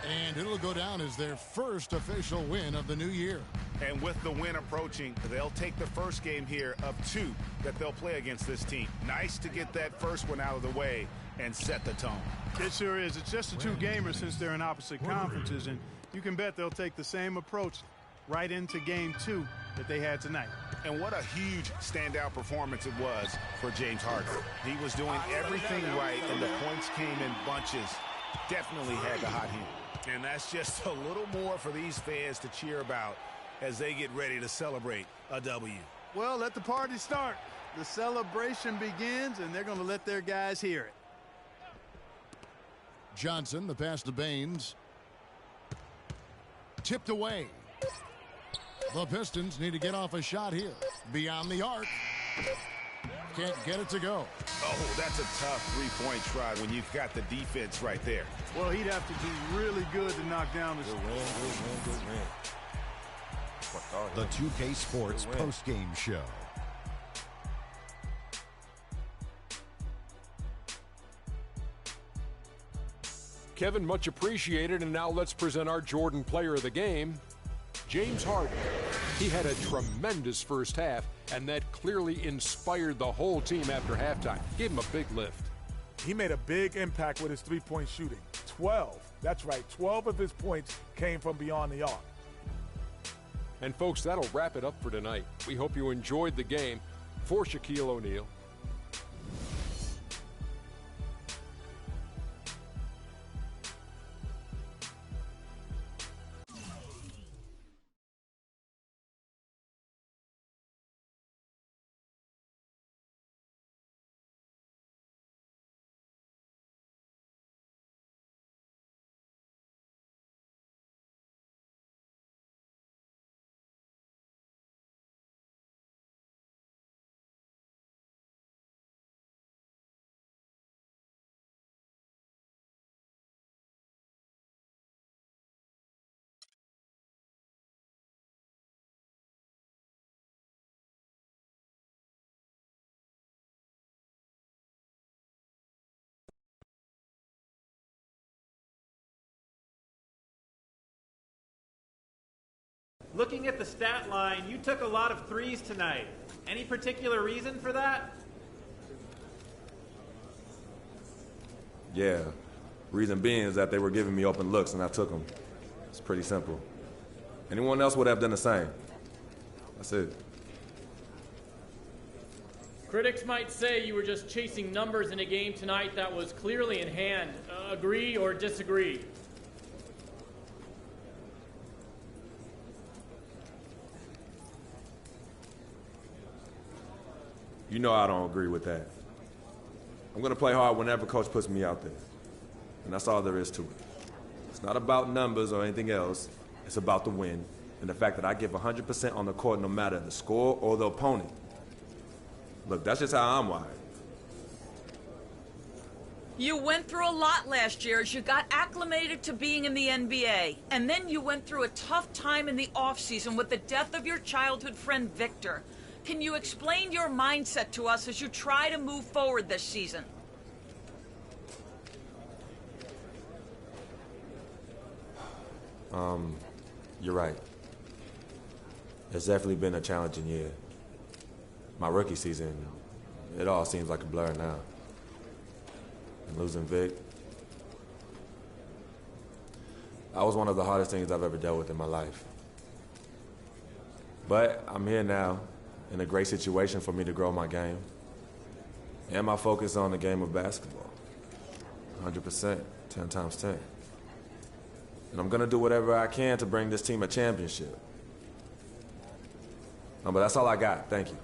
And it'll go down as their first official win of the new year. And with the win approaching, they'll take the first game here of 2 that they'll play against this team. Nice to get that first one out of the way and set the tone. It sure is. It's just a 2-gamer since they're in opposite conferences, and you can bet they'll take the same approach right into game 2 that they had tonight. And what a huge standout performance it was for James Harden. He was doing everything right, and the points came in bunches. Definitely had the hot hand. And that's just a little more for these fans to cheer about as they get ready to celebrate a W. Well, let the party start. The celebration begins, and they're going to let their guys hear it. Johnson, the pass to Baines. Tipped away. The Pistons need to get off a shot here. Beyond the arc. Can't get it to go. Oh, that's a tough three-point try when you've got the defense right there. Well, he'd have to do really good to knock down this. Good win. The 2K Sports post-game show. Kevin, much appreciated, and now let's present our Jordan player of the game, James Harden. He had a tremendous first half, and that clearly inspired the whole team after halftime. Gave him a big lift. He made a big impact with his three-point shooting. 12. That's right. 12 of his points came from beyond the arc. And folks, that'll wrap it up for tonight. We hope you enjoyed the game. For Shaquille O'Neal. Looking at the stat line, you took a lot of threes tonight. Any particular reason for that? Yeah. Reason being is that they were giving me open looks and I took them. It's pretty simple. Anyone else would have done the same. That's it. Critics might say you were just chasing numbers in a game tonight that was clearly in hand. Agree or disagree? You know I don't agree with that. I'm going to play hard whenever coach puts me out there. And that's all there is to it. It's not about numbers or anything else. It's about the win and the fact that I give 100% on the court no matter the score or the opponent. Look, that's just how I'm wired. You went through a lot last year as you got acclimated to being in the NBA. And then you went through a tough time in the offseason with the death of your childhood friend, Victor. Can you explain your mindset to us as you try to move forward this season? You're right. It's definitely been a challenging year. My rookie season, it all seems like a blur now. And losing Vic, that was one of the hardest things I've ever dealt with in my life. But I'm here now, in a great situation for me to grow my game and my focus on the game of basketball. 100%, 10 times 10. And I'm going to do whatever I can to bring this team a championship. No, but that's all I got. Thank you.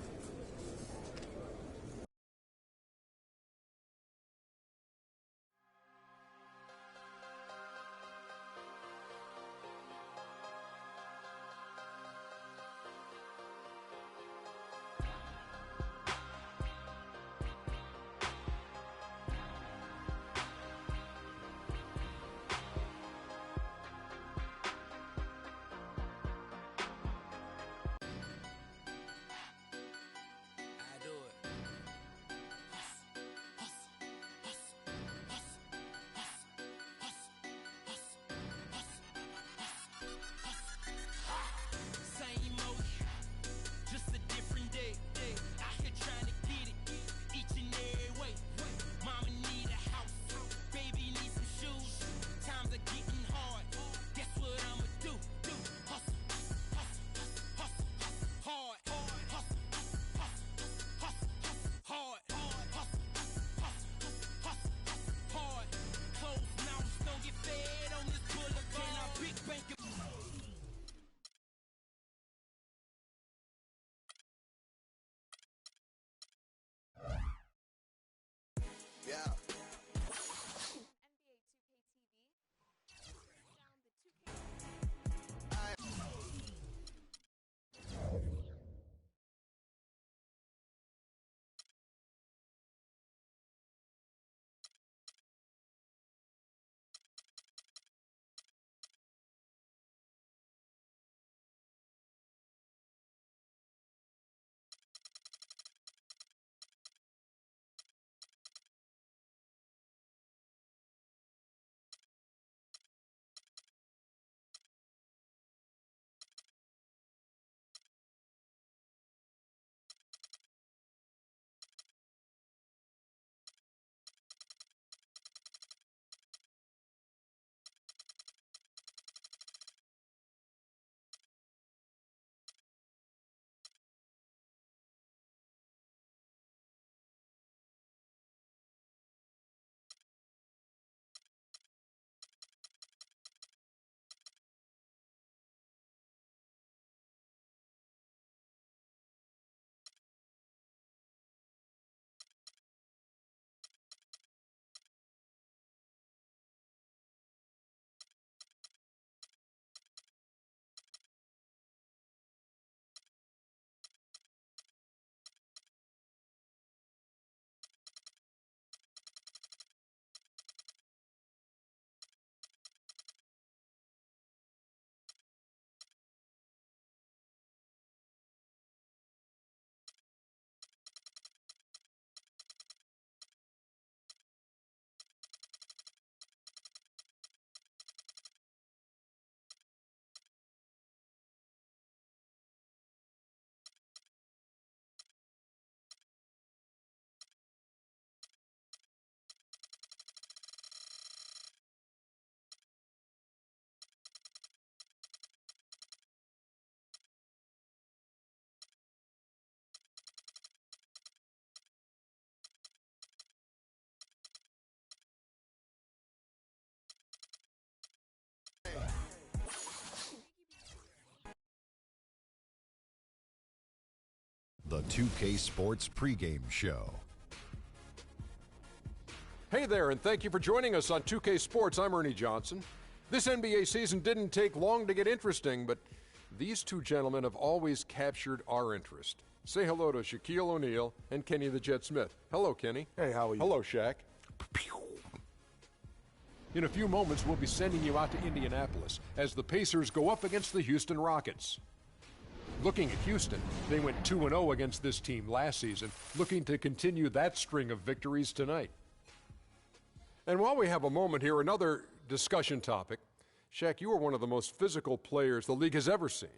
2K Sports pregame show. Hey there, and thank you for joining us on 2K Sports. I'm Ernie Johnson. This NBA season didn't take long to get interesting, but these two gentlemen have always captured our interest. Say hello to Shaquille O'Neal and Kenny the Jet Smith. Hello, Kenny. Hey, how are you? Hello, Shaq. In a few moments, we'll be sending you out to Indianapolis as the Pacers go up against the Houston Rockets. Looking at Houston, they went 2-0 against this team last season, looking to continue that string of victories tonight. And while we have a moment here, another discussion topic. Shaq, you are one of the most physical players the league has ever seen.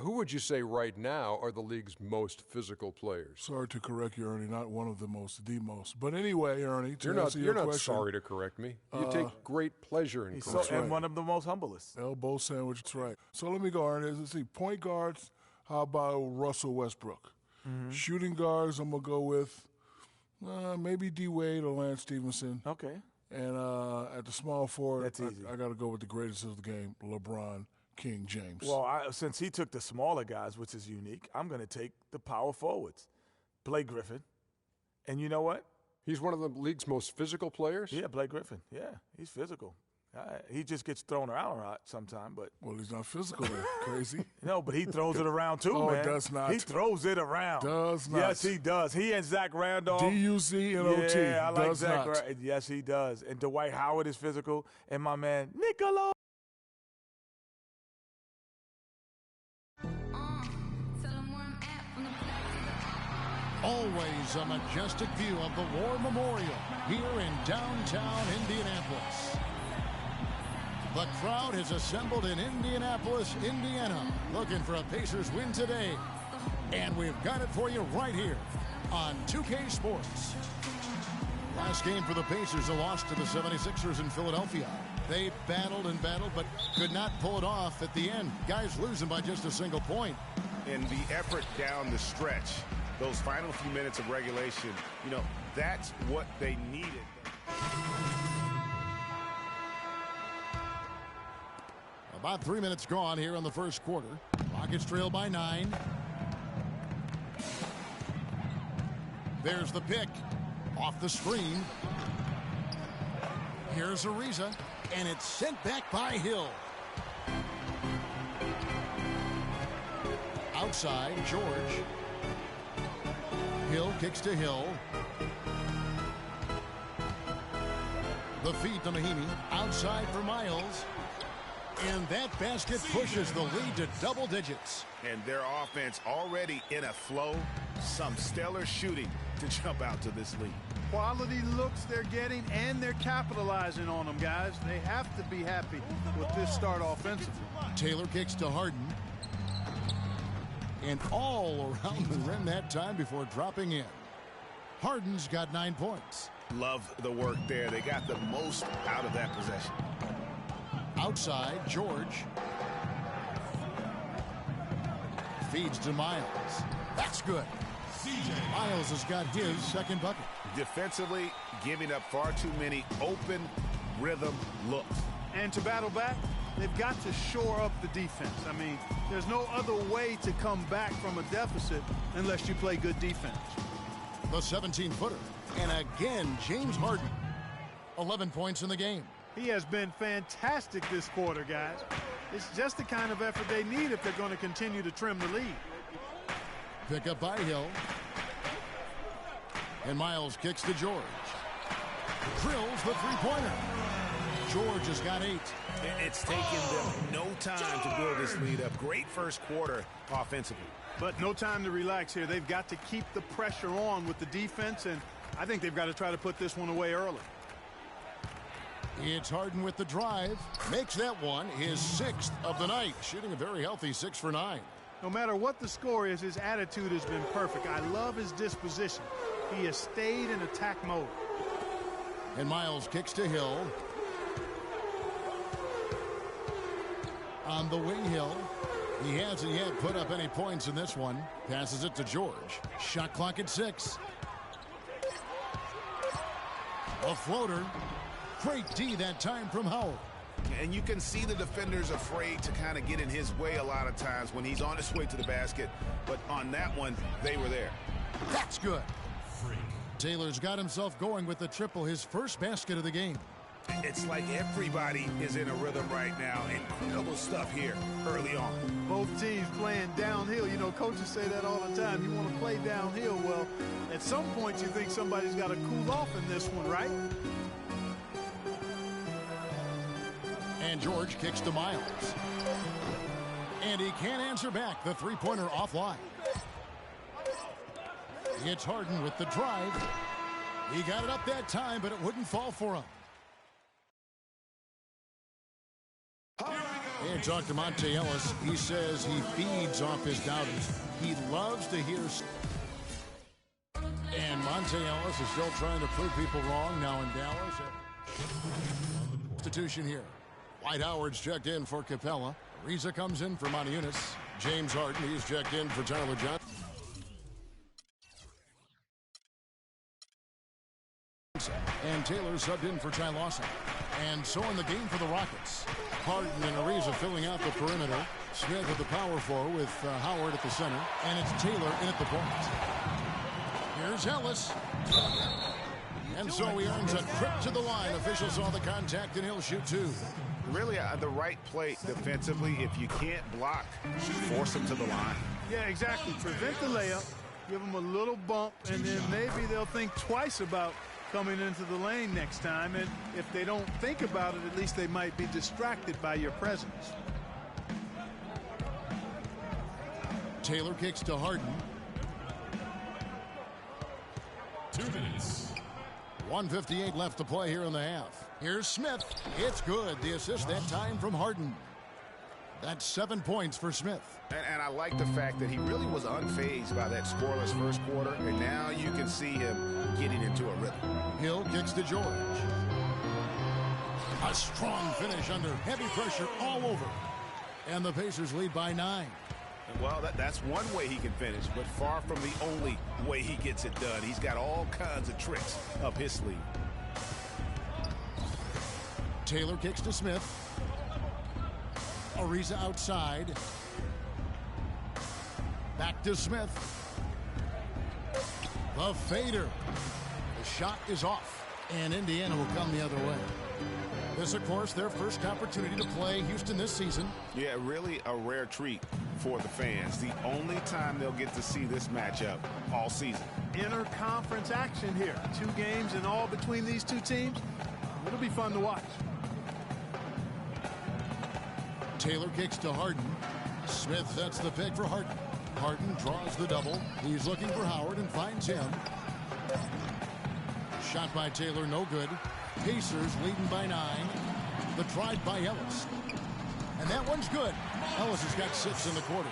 Who would you say right now are the league's most physical players? Sorry to correct you, Ernie, not one of the most, the most. But anyway, Ernie, to you're answer your not question, sorry to correct me. You take great pleasure in correcting. And one of the most humblest. Elbow sandwich, that's right. So let me go, Ernie. Let's see, point guards, how about Russell Westbrook? Mm-hmm. Shooting guards, I'm going to go with maybe D. Wade or Lance Stevenson. Okay. And at the small forward, that's easy. I got to go with the greatest of the game, LeBron King James. Well, since he took the smaller guys, which is unique, I'm going to take the power forwards. Blake Griffin. And you know what? He's one of the league's most physical players? Yeah, Blake Griffin. Yeah, he's physical. He just gets thrown around a lot sometimes, but well, he's not physical. Crazy. No, but he throws it around too, man. Does not. He throws it around. Does not. Yes, he does. He and Zach Randolph. D-U-Z-N-O-T. Yeah, I like does Zach. not. Yes, he does. And Dwight Howard is physical, and my man Niccolo. Always a majestic view of the War Memorial here in downtown Indianapolis. The crowd has assembled in Indianapolis, Indiana, looking for a Pacers win today. And we've got it for you right here on 2K Sports. Last game for the Pacers, a loss to the 76ers in Philadelphia. They battled and battled, but could not pull it off at the end. Guys losing by just a single point. And the effort down the stretch, those final few minutes of regulation, that's what they needed. About 3 minutes gone here in the first quarter. Rockets trail by 9. There's the pick. Off the screen. Here's Ariza. And it's sent back by Hill. Outside, George. Hill kicks to Hill. The feed to Mahinmi. Outside for Miles. And that basket pushes the lead to double digits. And their offense already in a flow. Some stellar shooting to jump out to this lead. Quality looks they're getting, and they're capitalizing on them, guys. They have to be happy with this start offensively. Taylor kicks to Harden. And all around the rim that time before dropping in. Harden's got 9 points. Love the work there. They got the most out of that possession. Outside, George. Feeds to Miles. That's good. Miles has got his second bucket. Defensively, giving up far too many open rhythm looks. And to battle back, they've got to shore up the defense. I mean, there's no other way to come back from a deficit unless you play good defense. The 17-footer. And again, James Harden. 11 points in the game. He has been fantastic this quarter, guys. It's just the kind of effort they need if they're going to continue to trim the lead. Pick up by Hill. And Miles kicks to George. Drills the three-pointer. George has got 8. It's taken them no time to build this lead up. Great first quarter offensively. But no time to relax here. They've got to keep the pressure on with the defense, and I think they've got to try to put this one away early. It's Harden with the drive. Makes that one his 6th of the night. Shooting a very healthy 6 for 9. No matter what the score is, his attitude has been perfect. I love his disposition. He has stayed in attack mode. And Miles kicks to Hill. On the wing, Hill. He hasn't yet put up any points in this one. Passes it to George. Shot clock at 6. A floater. Great D that time from Howard. And you can see the defenders afraid to kind of get in his way a lot of times when he's on his way to the basket. But on that one, they were there. That's good. Taylor's got himself going with the triple, his first basket of the game. It's like everybody is in a rhythm right now. Incredible stuff here early on. Both teams playing downhill. You know, coaches say that all the time. You want to play downhill. Well, at some point you think somebody's got to cool off in this one, right? And George kicks to Miles. And he can't answer back. The three-pointer offline. It's Harden with the drive. He got it up that time, but it wouldn't fall for him. And talk to Monte Ellis. He says he feeds off his doubters. He loves to hear. And Monte Ellis is still trying to prove people wrong now in Dallas. Substitution here. Dwight Howard's checked in for Capella. Ariza comes in for Moniunas. James Harden, he's checked in for Tyler Johnson. And Taylor subbed in for Ty Lawson. And so in the game for the Rockets. Harden and Ariza filling out the perimeter. Smith at the power forward with Howard at the center. And it's Taylor in at the point. Here's Ellis. And so he earns a trip to the line. Officials saw the contact and he'll shoot two. Really the right play defensively. If you can't block, force him to the line. Yeah, exactly. Prevent the layup. Give them a little bump. And then maybe they'll think twice about coming into the lane next time, and if they don't think about it, at least they might be distracted by your presence. Taylor kicks to Harden. 2 minutes. 1:58 left to play here in the half. Here's Smith. It's good. The assist that time from Harden. That's 7 points for Smith. And I like the fact that he really was unfazed by that scoreless first quarter, and now you can see him getting into a rhythm. Hill kicks to George. A strong finish under heavy pressure all over. And the Pacers lead by 9. Well, that's one way he can finish, but far from the only way he gets it done. He's got all kinds of tricks up his sleeve. Taylor kicks to Smith. Ariza outside. Back to Smith. The fader. The shot is off. And Indiana will come the other way. This, of course, their first opportunity to play Houston this season. Yeah, really a rare treat for the fans. The only time they'll get to see this matchup all season. Inter-conference action here. 2 games in all between these two teams. It'll be fun to watch. Taylor kicks to Harden. Smith sets the pick for Harden. Harden draws the double. He's looking for Howard and finds him. Shot by Taylor, no good. Pacers leading by 9. The try by Ellis. And that one's good. Ellis has got 6 in the quarter.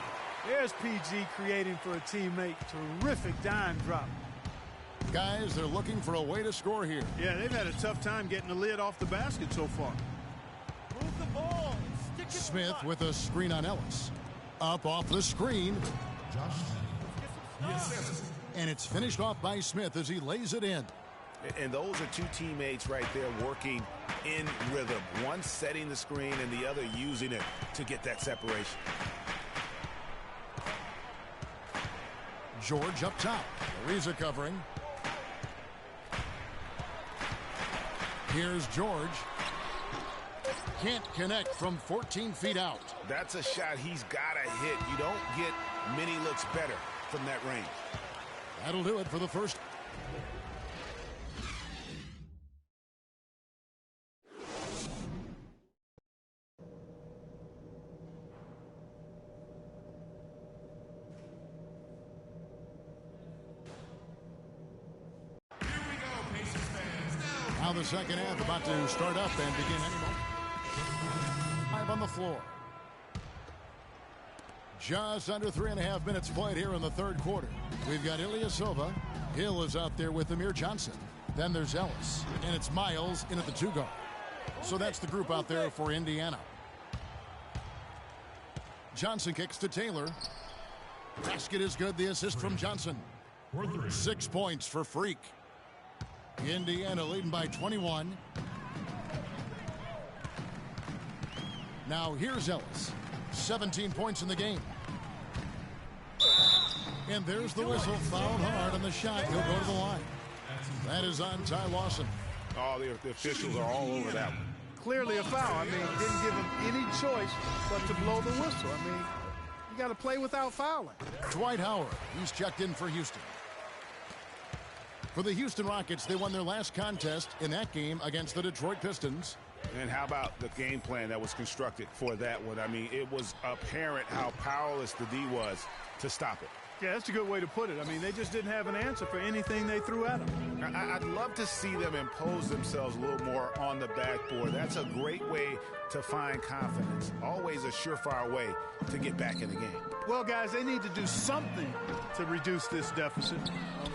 There's PG creating for a teammate. Terrific dime drop. Guys, they're looking for a way to score here. Yeah, they've had a tough time getting the lid off the basket so far. Move the ball. Smith with a screen on Ellis. Up off the screen. Yes. And it's finished off by Smith as he lays it in. And those are 2 teammates right there working in rhythm. One setting the screen and the other using it to get that separation. George up top. Ariza covering. Here's George. Can't connect from 14 feet out. That's a shot he's got to hit. You don't get many looks better from that range. That'll do it for the first. Now the second half about to start up and begin any moment. 5 on the floor. Just under 3.5 minutes played here in the third quarter. We've got Ilyasova. Hill is out there with Amir Johnson. Then there's Ellis. And it's Miles in at the 2 guard. So that's the group out there for Indiana. Johnson kicks to Taylor. Basket is good. The assist from Johnson. 6 points for Freak. Indiana leading by 21. Now here's Ellis. 17 points in the game. And there's the whistle. Fouled hard on the shot. He'll go to the line. That is on Ty Lawson. Oh, the officials are all over that one. Clearly a foul. I mean, didn't give him any choice but to blow the whistle. I mean, you got to play without fouling. Dwight Howard, he's checked in for Houston. For the Houston Rockets, they won their last contest in that game against the Detroit Pistons. And how about the game plan that was constructed for that one? I mean, it was apparent how powerless the D was to stop it. Yeah, that's a good way to put it. I mean, they just didn't have an answer for anything they threw at them. I'd love to see them impose themselves a little more on the backboard. That's a great way to find confidence. Always a surefire way to get back in the game. Well, guys, they need to do something to reduce this deficit.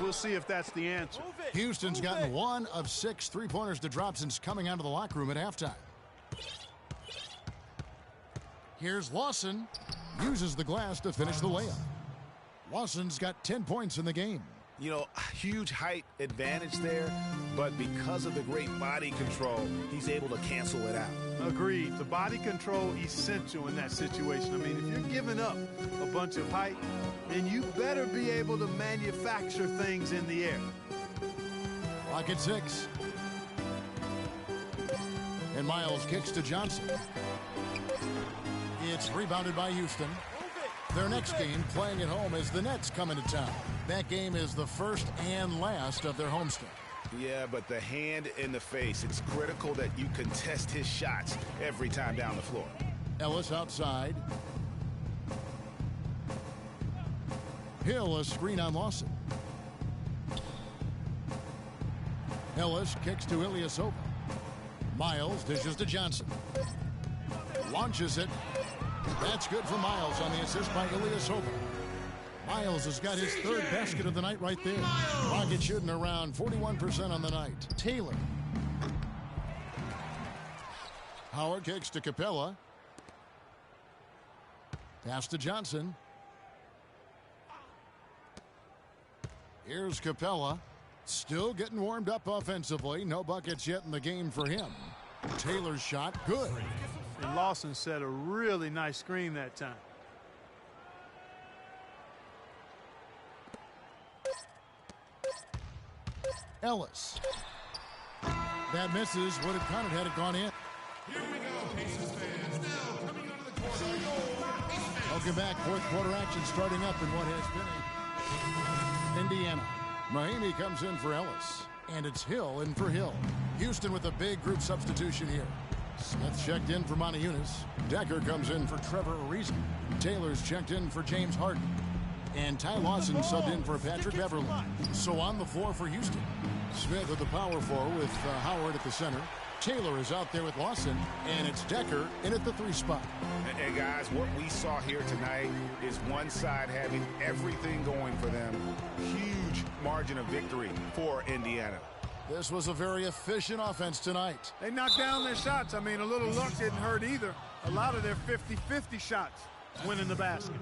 We'll see if that's the answer. Houston's gotten 1 of 6 three-pointers to drop since coming out of the locker room at halftime. Here's Lawson. Uses the glass to finish the layup. Lawson's got 10 points in the game. You know, huge height advantage there, but because of the great body control, he's able to cancel it out. Agreed. The body control essential in that situation. I mean, if you're giving up a bunch of height, then you better be able to manufacture things in the air. Clock at 6. And Miles kicks to Johnson. It's rebounded by Houston. Their next game, playing at home, as the Nets come into town. That game is the first and last of their homestand. Yeah, but the hand in the face, it's critical that you contest his shots every time down the floor. Ellis outside. Hill, a screen on Lawson. Ellis kicks to Ilyasova. Miles dishes to Johnson. Launches it. That's good for Miles on the assist by Ilyasova. Miles has got his 3rd basket of the night right there. Rockets shooting around 41% on the night. Taylor. Howard kicks to Capella. Pass to Johnson. Here's Capella. Still getting warmed up offensively. No buckets yet in the game for him. Taylor's shot, good. And Lawson set a really nice screen that time. Ellis. That misses. Would have counted had it gone in. Here we go, Pacers fans. Now coming out of the corner. Welcome back. 4th quarter action starting up in what has been Indiana. Mahimi comes in for Ellis. And it's Hill in for Hill. Houston with a big group substitution here. Smith checked in for Moniunas. Decker comes in for Trevor Ariza. Taylor's checked in for James Harden. And Ty Lawson subbed in for Patrick Beverly. So on the floor for Houston. Smith at the power forward with Howard at the center. Taylor is out there with Lawson. And it's Decker in at the 3 spot. And guys, what we saw here tonight is one side having everything going for them. Huge margin of victory for Indiana. This was a very efficient offense tonight. They knocked down their shots. I mean, a little luck didn't hurt either. A lot of their 50-50 shots went in the basket.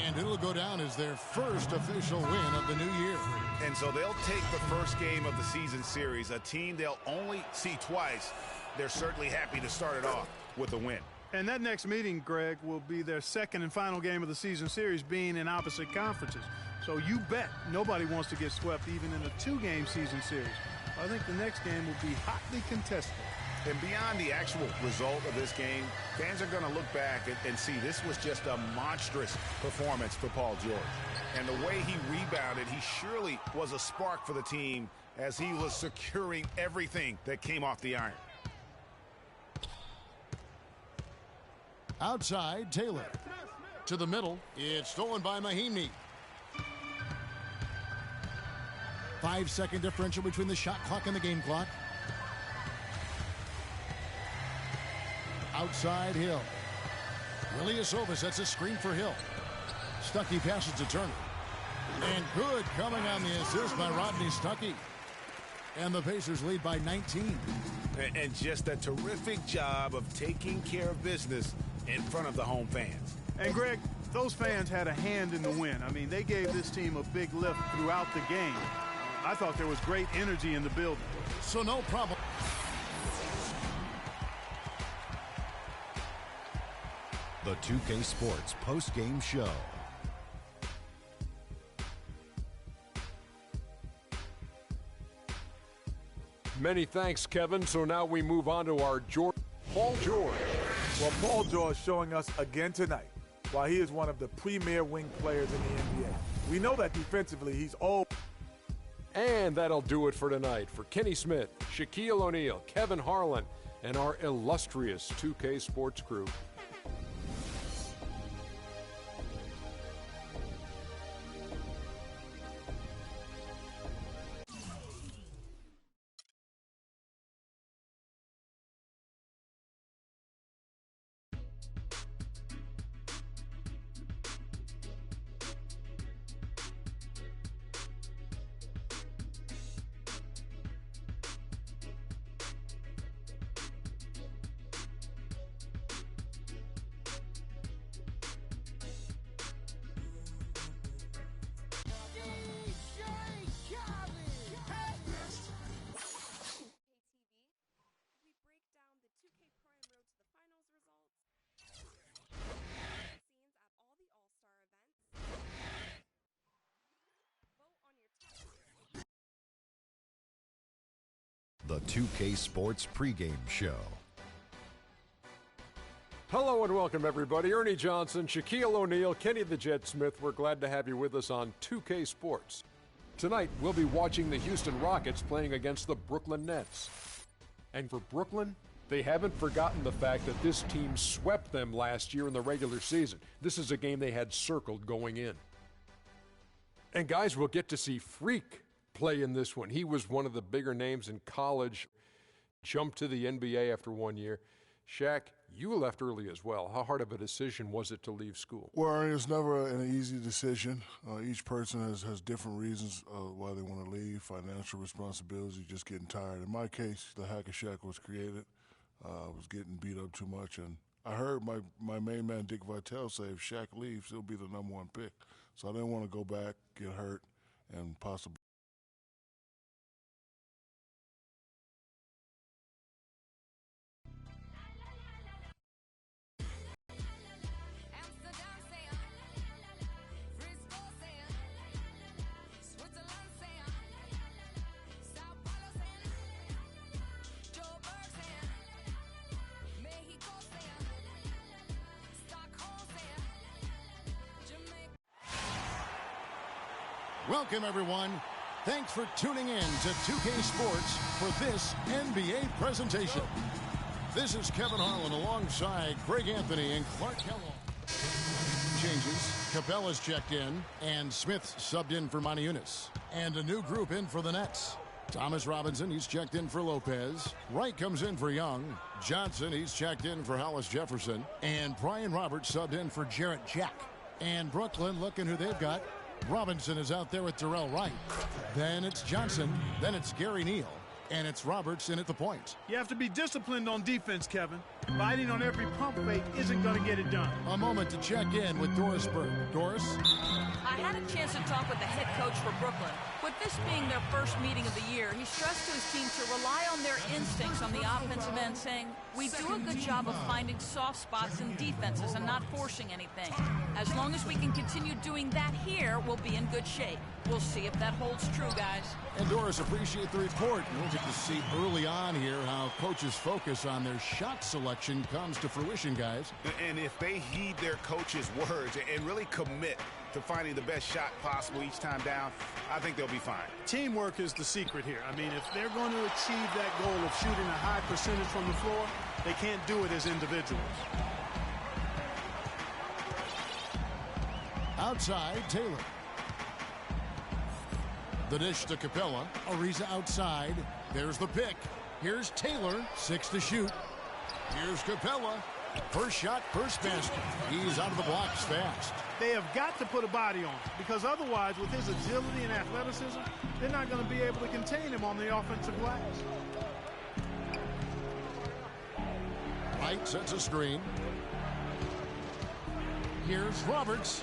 And it'll go down as their first official win of the new year. And so they'll take the first game of the season series, a team they'll only see twice. They're certainly happy to start it off with a win. And that next meeting, Greg, will be their second and final game of the season series, being in opposite conferences. So you bet nobody wants to get swept even in a 2-game season series. I think the next game will be hotly contested. And beyond the actual result of this game, fans are going to look back and see this was just a monstrous performance for Paul George. And the way he rebounded, he surely was a spark for the team as he was securing everything that came off the iron. Outside, Taylor. To the middle. It's stolen by Mahimi. 5-second differential between the shot clock and the game clock. Outside, Hill. Ilyasova sets a screen for Hill. Stuckey passes to Turner. And good coming on the assist by Rodney Stuckey. And the Pacers lead by 19. And just a terrific job of taking care of business in front of the home fans. And Greg, those fans had a hand in the win. I mean, they gave this team a big lift throughout the game. I thought there was great energy in the building. So no problem. The 2K Sports post-game show. Many thanks, Kevin. So now we move on to our Paul George. Well, Paul George showing us again tonight why he is one of the premier wing players in the NBA. We know that defensively he's all. And that'll do it for tonight. For Kenny Smith, Shaquille O'Neal, Kevin Harlan, and our illustrious 2K Sports crew. The 2K Sports pregame show. Hello and welcome, everybody. Ernie Johnson, Shaquille O'Neal, Kenny the Jet Smith. We're glad to have you with us on 2K Sports. Tonight, we'll be watching the Houston Rockets playing against the Brooklyn Nets. And for Brooklyn, they haven't forgotten the fact that this team swept them last year in the regular season. This is a game they had circled going in. And guys, we'll get to see Freak play in this one. He was one of the bigger names in college, jumped to the NBA after 1 year. Shaq, you left early as well. How hard of a decision was it to leave school? Well, it's never an easy decision. Each person has different reasons why they want to leave. Financial responsibilities, just getting tired. In my case, the Hack of Shaq was created. I was getting beat up too much, and I heard my main man Dick Vitale say if Shaq leaves, he'll be the #1 pick. So I didn't want to go back, get hurt, and possibly. Welcome, everyone. Thanks for tuning in to 2K Sports for this NBA presentation. This is Kevin Harlan alongside Greg Anthony and Clark Kellogg. Changes. Capella's checked in, and Smith subbed in for Monty Eunice. And a new group in for the Nets. Thomas Robinson, he's checked in for Lopez. Wright comes in for Young. Johnson, he's checked in for Hollis Jefferson. And Brian Roberts subbed in for Jarrett Jack. And Brooklyn, looking who they've got. Robinson is out there with Terrell Wright. Then it's Johnson. Then it's Gary Neal. And it's Roberts in at the point. You have to be disciplined on defense, Kevin. Biting on every pump fake isn't going to get it done. A moment to check in with Doris Burke. Doris? I had a chance to talk with the head coach for Brooklyn. With this being their first meeting of the year, he stressed to his team to rely on their instincts on the offensive end, saying, we do a good job of finding soft spots in defenses and not forcing anything. As long as we can continue doing that here, we'll be in good shape. We'll see if that holds true, guys. And Doris, appreciate the report. We'll get to see early on here how coaches' focus on their shot selection comes to fruition, guys. And if they heed their coach's words and really commit to finding the best shot possible each time down, I think they'll be fine. Teamwork is the secret here. I mean, if they're going to achieve that goal of shooting a high percentage from the floor, they can't do it as individuals. Outside, Taylor. The dish to Capella. Ariza outside. There's the pick. Here's Taylor. 6 to shoot. Here's Capella. First shot, first basket. He's out of the blocks fast. They have got to put a body on him, because otherwise, with his agility and athleticism, they're not going to be able to contain him on the offensive glass. Wright sets a screen. Here's Roberts.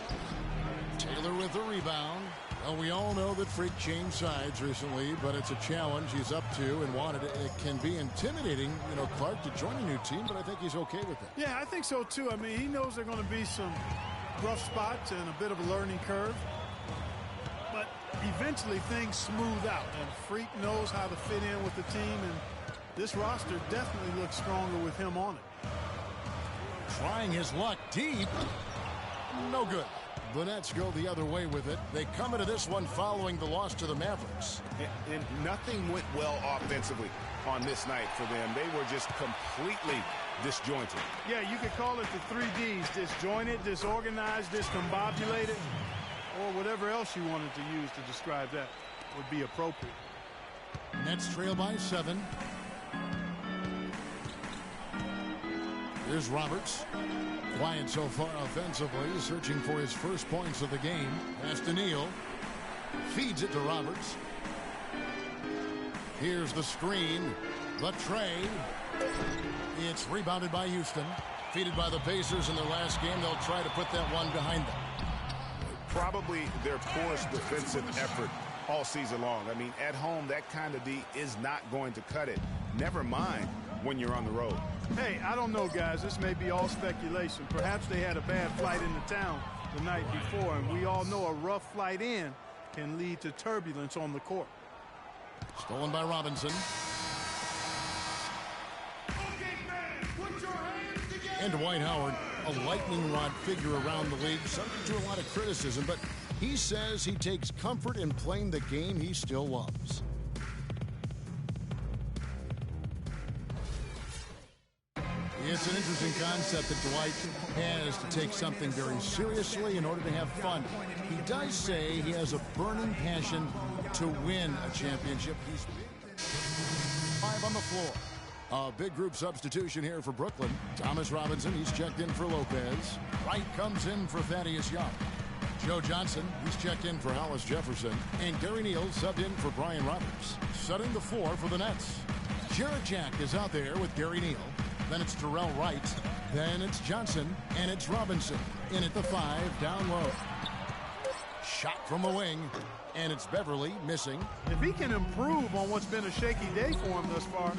Taylor with the rebound. Well, we all know that Freak changed sides recently, but it's a challenge he's up to and wanted it. It can be intimidating, Clark, to join a new team, but I think he's okay with it. Yeah, I think so, too. I mean, he knows there are going to be some rough spots and a bit of a learning curve. But eventually things smooth out, and Freak knows how to fit in with the team, and this roster definitely looks stronger with him on it. Trying his luck deep. No good. The Nets go the other way with it. They come into this one following the loss to the Mavericks. And nothing went well offensively on this night for them. They were just completely disjointed. Yeah, you could call it the 3 Ds. Disjointed, disorganized, discombobulated, or whatever else you wanted to use to describe that would be appropriate. Nets trail by 7. Here's Roberts. Quiet so far offensively, searching for his first points of the game. Pass to Neal. Feeds it to Roberts. Here's the screen. The tray. It's rebounded by Houston. Defeated by the Pacers in their last game. They'll try to put that one behind them. Probably their poorest defensive effort all season long. I mean, at home, that kind of D is not going to cut it. Never mind when you're on the road. Hey, I don't know, guys. This may be all speculation. Perhaps they had a bad flight into town the night before, and we all know a rough flight in can lead to turbulence on the court. Stolen by Robinson. And Dwight Howard, a lightning rod figure around the league, subject to a lot of criticism, but he says he takes comfort in playing the game he still loves. It's an interesting concept that Dwight has to take something very seriously in order to have fun. He does say he has a burning passion to win a championship. He's 5 on the floor. A big group substitution here for Brooklyn. Thomas Robinson, he's checked in for Lopez. Wright comes in for Thaddeus Young. Joe Johnson, he's checked in for Hollis Jefferson. And Gary Neal subbed in for Brian Roberts. Setting the floor for the Nets. Jarrett Jack is out there with Gary Neal. Then it's Terrell Wright. Then it's Johnson. And it's Robinson. In at the 5, down low. Shot from the wing. And it's Beverly missing. If he can improve on what's been a shaky day for him thus far,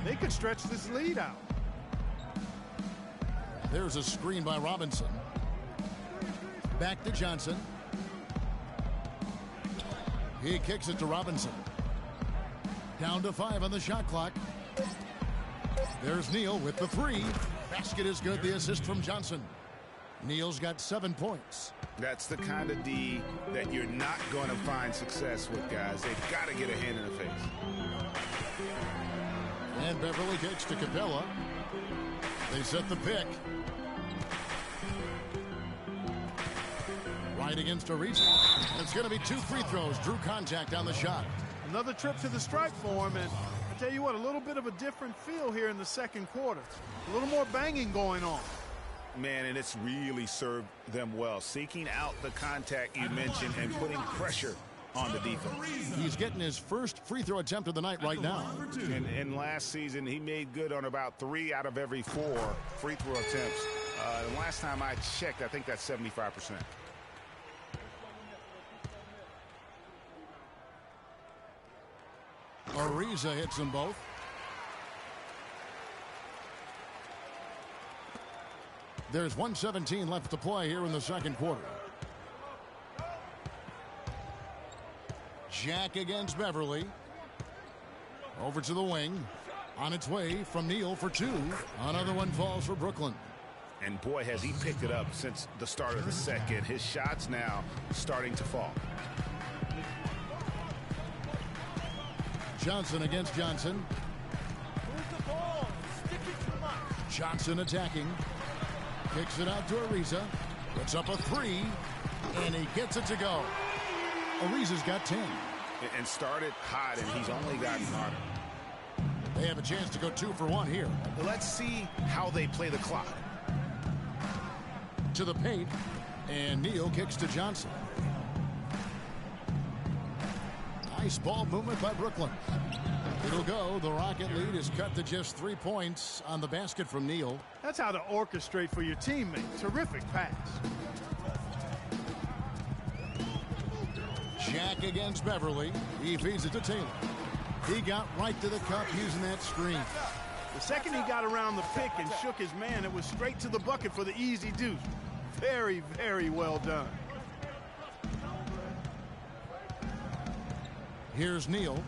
they could stretch this lead out. There's a screen by Robinson. Back to Johnson. He kicks it to Robinson. Down to 5 on the shot clock. There's Neal with the 3. Basket is good. The assist from Johnson. Neal's got 7 points. That's the kind of D that you're not going to find success with, guys. They've got to get a hand in the face. And Beverly kicks to Capella. They set the pick. Right against Ariza. It's going to be 2 free throws. Drew contact on the shot. Another trip to the strike for him, and I tell you what, a little bit of a different feel here in the second quarter. A little more banging going on. Man, and it's really served them well. Seeking out the contact you mentioned and putting pressure on the defense. He's getting his first free throw attempt of the night right now. And last season, he made good on about 3 out of every 4 free throw attempts. And last time I checked, I think that's 75%. Ariza hits them both. There's 1:17 left to play here in the second quarter. Jack against Beverly. Over to the wing. On its way from Neal for 2. Another one falls for Brooklyn. And boy, has he picked it up since the start of the second. His shots now starting to fall. Johnson against Johnson. Johnson attacking. Kicks it out to Ariza. Puts up a 3. And he gets it to go. Ariza's got 10. And started hot, and he's only gotten hotter. They have a chance to go 2 for 1 here. Let's see how they play the clock. To the paint. And Neal kicks to Johnson. Nice ball movement by Brooklyn. It'll go. The Rocket lead is cut to just 3 points on the basket from Neal. That's how to orchestrate for your teammate. Terrific pass. Jack against Beverly. He feeds it to Taylor. He got right to the cup using that screen. The second he got around the pick and shook his man, it was straight to the bucket for the easy deuce. Very, very well done. Here's Neal.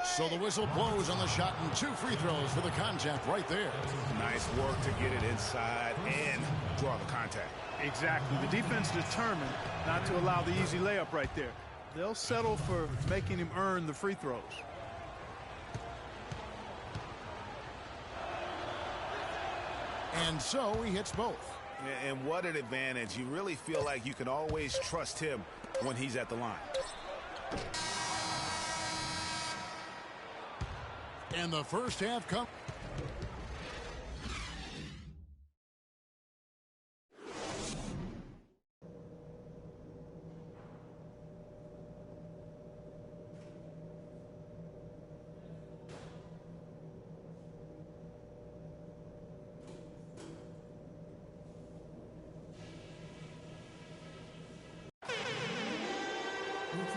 So the whistle blows on the shot and 2 free throws for the contact right there. Nice work to get it inside and draw the contact. Exactly. The defense determined not to allow the easy layup right there. They'll settle for making him earn the free throws. And so he hits both. And what an advantage. You really feel like you can always trust him when he's at the line. And the first half comes.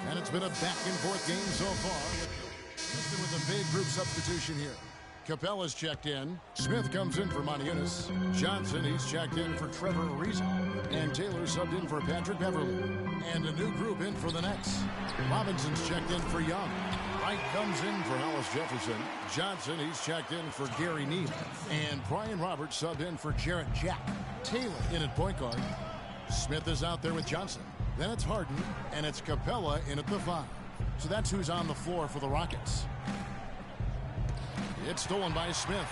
And it's been a back-and-forth game so far. With a big group substitution here. Capella's checked in. Smith comes in for Moniunas. Johnson, he's checked in for Trevor Ariza. And Taylor subbed in for Patrick Beverly. And a new group in for the Nets. Robinson's checked in for Young. Wright comes in for Hollis Jefferson. Johnson, he's checked in for Gary Neal. And Brian Roberts subbed in for Jarrett Jack. Taylor in at point guard. Smith is out there with Johnson. Then it's Harden, and it's Capella in at the 5. So that's who's on the floor for the Rockets. It's stolen by Smith.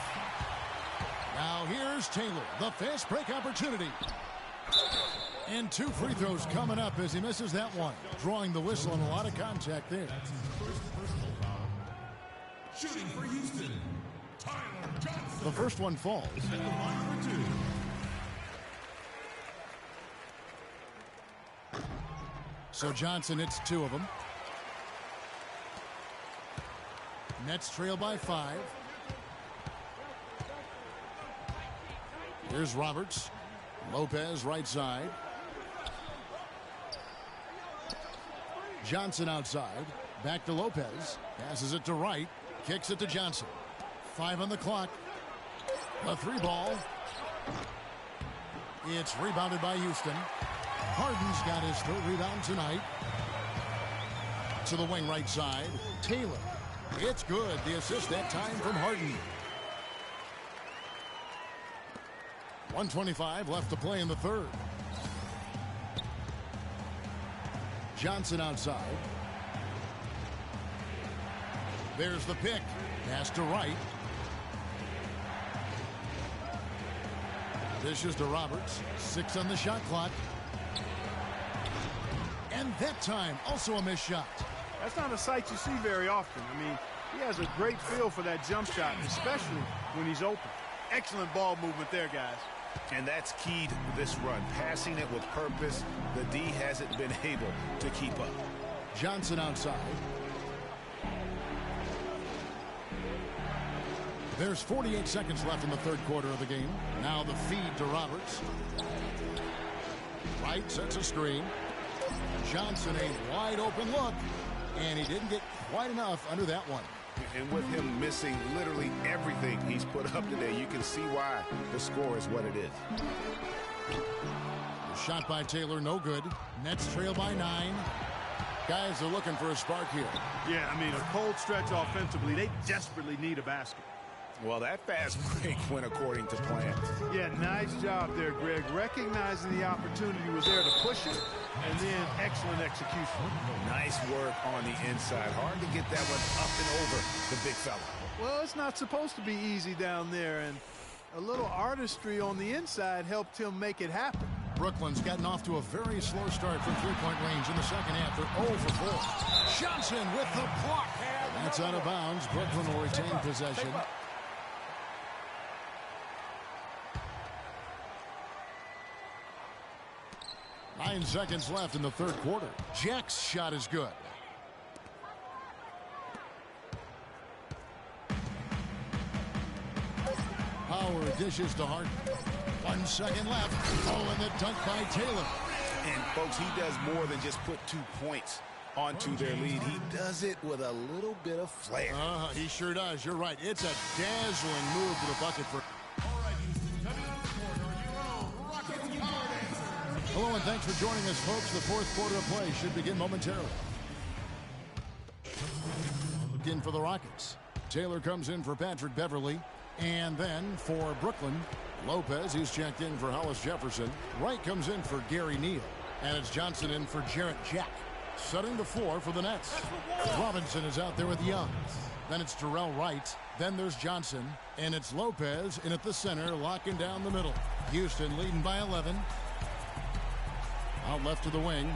Now here's Taylor, the fast break opportunity. And 2 free throws coming up as he misses that one. Drawing the whistle and a lot of contact there. Shooting for Houston, Tyler Johnson. The first one falls. So Johnson hits 2 of them. Nets trail by 5. Here's Roberts. Lopez right side. Johnson outside. Back to Lopez. Passes it to Wright. Kicks it to Johnson. 5 on the clock. A 3 ball. It's rebounded by Houston. Harden's got his 3rd rebound tonight. To the wing right side. Taylor. It's good. The assist that time from Harden. 1:25 left to play in the 3rd. Johnson outside. There's the pick. Pass to Wright. Dishes to Roberts. 6 on the shot clock. And that time, also a missed shot. That's not a sight you see very often. I mean, he has a great feel for that jump shot, especially when he's open. Excellent ball movement there, guys. And that's key to this run. Passing it with purpose. The D hasn't been able to keep up. Johnson outside. There's 48 seconds left in the 3rd quarter of the game. Now the feed to Roberts. Wright sets a screen. Johnson a wide open look. And he didn't get quite enough under that one. And with him missing literally everything he's put up today, you can see why the score is what it is. The shot by Taylor, no good. Nets trail by 9. Guys are looking for a spark here. Yeah, I mean, a cold stretch offensively. They desperately need a basket. Well, that fast break went according to plan. Yeah, nice job there, Greg. Recognizing the opportunity was there to push it, and then excellent execution. Nice work on the inside. Hard to get that one up and over the big fella. Well, it's not supposed to be easy down there, and a little artistry on the inside helped him make it happen. Brooklyn's gotten off to a very slow start from 3-point range in the second half. They're 0 for 4. Johnson with the block. That's out of bounds. Brooklyn will retain possession. 9 seconds left in the 3rd quarter. Jack's shot is good. Howard dishes to Harden. 1 second left. Oh, and the dunk by Taylor. And, folks, he does more than just put 2 points onto their lead. He does it with a little bit of flair. He sure does. You're right. It's a dazzling move to the bucket for... Hello, and thanks for joining us, folks. The fourth quarter of play should begin momentarily. In for the Rockets. Taylor comes in for Patrick Beverly. And then for Brooklyn, Lopez, he's checked in for Hollis Jefferson. Wright comes in for Gary Neal. And it's Johnson in for Jarrett Jack. Setting the floor for the Nets. Robinson is out there with Young. Then it's Darrell Wright. Then there's Johnson. And it's Lopez in at the center, locking down the middle. Houston leading by 11. Out left to the wing.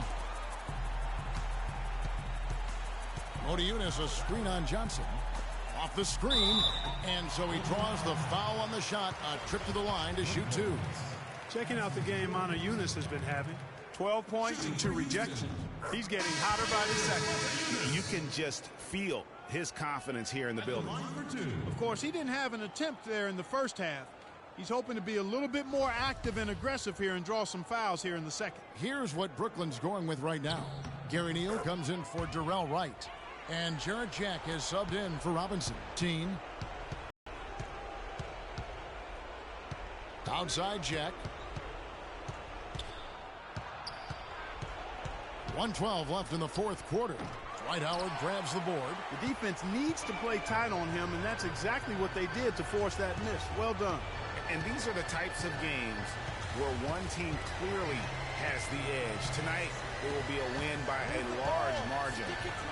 Modiunas, a screen on Johnson. Off the screen, and so he draws the foul on the shot. A trip to the line to shoot 2. Checking out the game Modiunas has been having. 12 points and 2 rejections. He's getting hotter by the second. You can just feel his confidence here in the building. Of course, he didn't have an attempt there in the first half. He's hoping to be a little bit more active and aggressive here and draw some fouls here in the second. Here's what Brooklyn's going with right now. Gary Neal comes in for Darrell Wright. And Jarrett Jack has subbed in for Robinson. Outside Jack. 1:12 left in the fourth quarter. Dwight Howard grabs the board. The defense needs to play tight on him, and that's exactly what they did to force that miss. Well done. And these are the types of games where one team clearly has the edge. Tonight, it will be a win by a large margin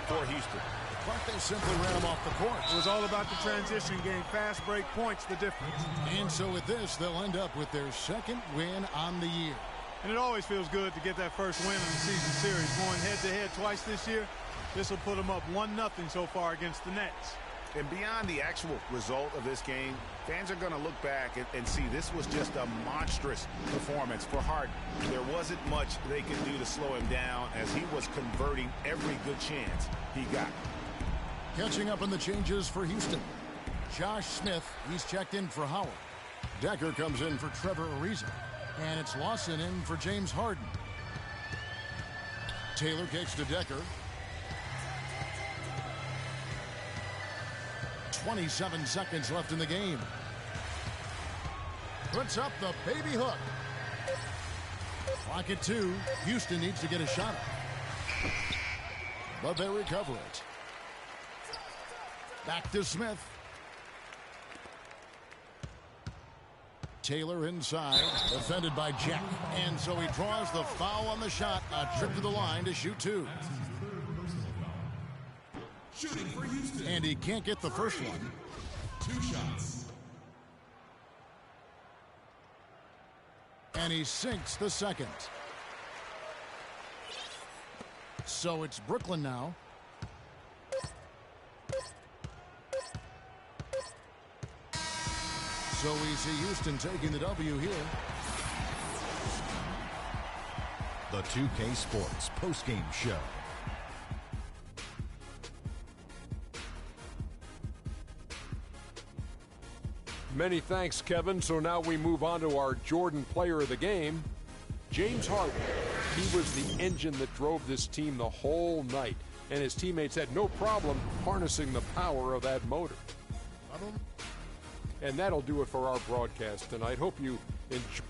for Houston. But they simply ran him off the court. It was all about the transition game. Fast break points, the difference. And so with this, they'll end up with their second win on the year. And it always feels good to get that first win in the season series. Going head-to-head twice this year, this will put them up 1-0 so far against the Nets. And beyond the actual result of this game, fans are going to look back and see this was just a monstrous performance for Harden. There wasn't much they could do to slow him down as he was converting every good chance he got. Catching up on the changes for Houston. Josh Smith, he's checked in for Howard. Decker comes in for Trevor Ariza. And it's Lawson in for James Harden. Taylor kicks to Decker. 27 seconds left in the game. Puts up the baby hook. Clock at 2. Houston needs to get a shot up. But they recover it. Back to Smith. Taylor inside, defended by Jack. And so he draws the foul on the shot. A trip to the line to shoot 2. Shooting for Houston. And he can't get the first one. 2 shots. And he sinks the second. So it's Brooklyn now. So we see Houston taking the W here. The 2K Sports postgame show. Many thanks, Kevin. So now we move on to our Jordan player of the game, James Harden. He was the engine that drove this team the whole night, and his teammates had no problem harnessing the power of that motor. And that'll do it for our broadcast tonight. Hope you enjoy.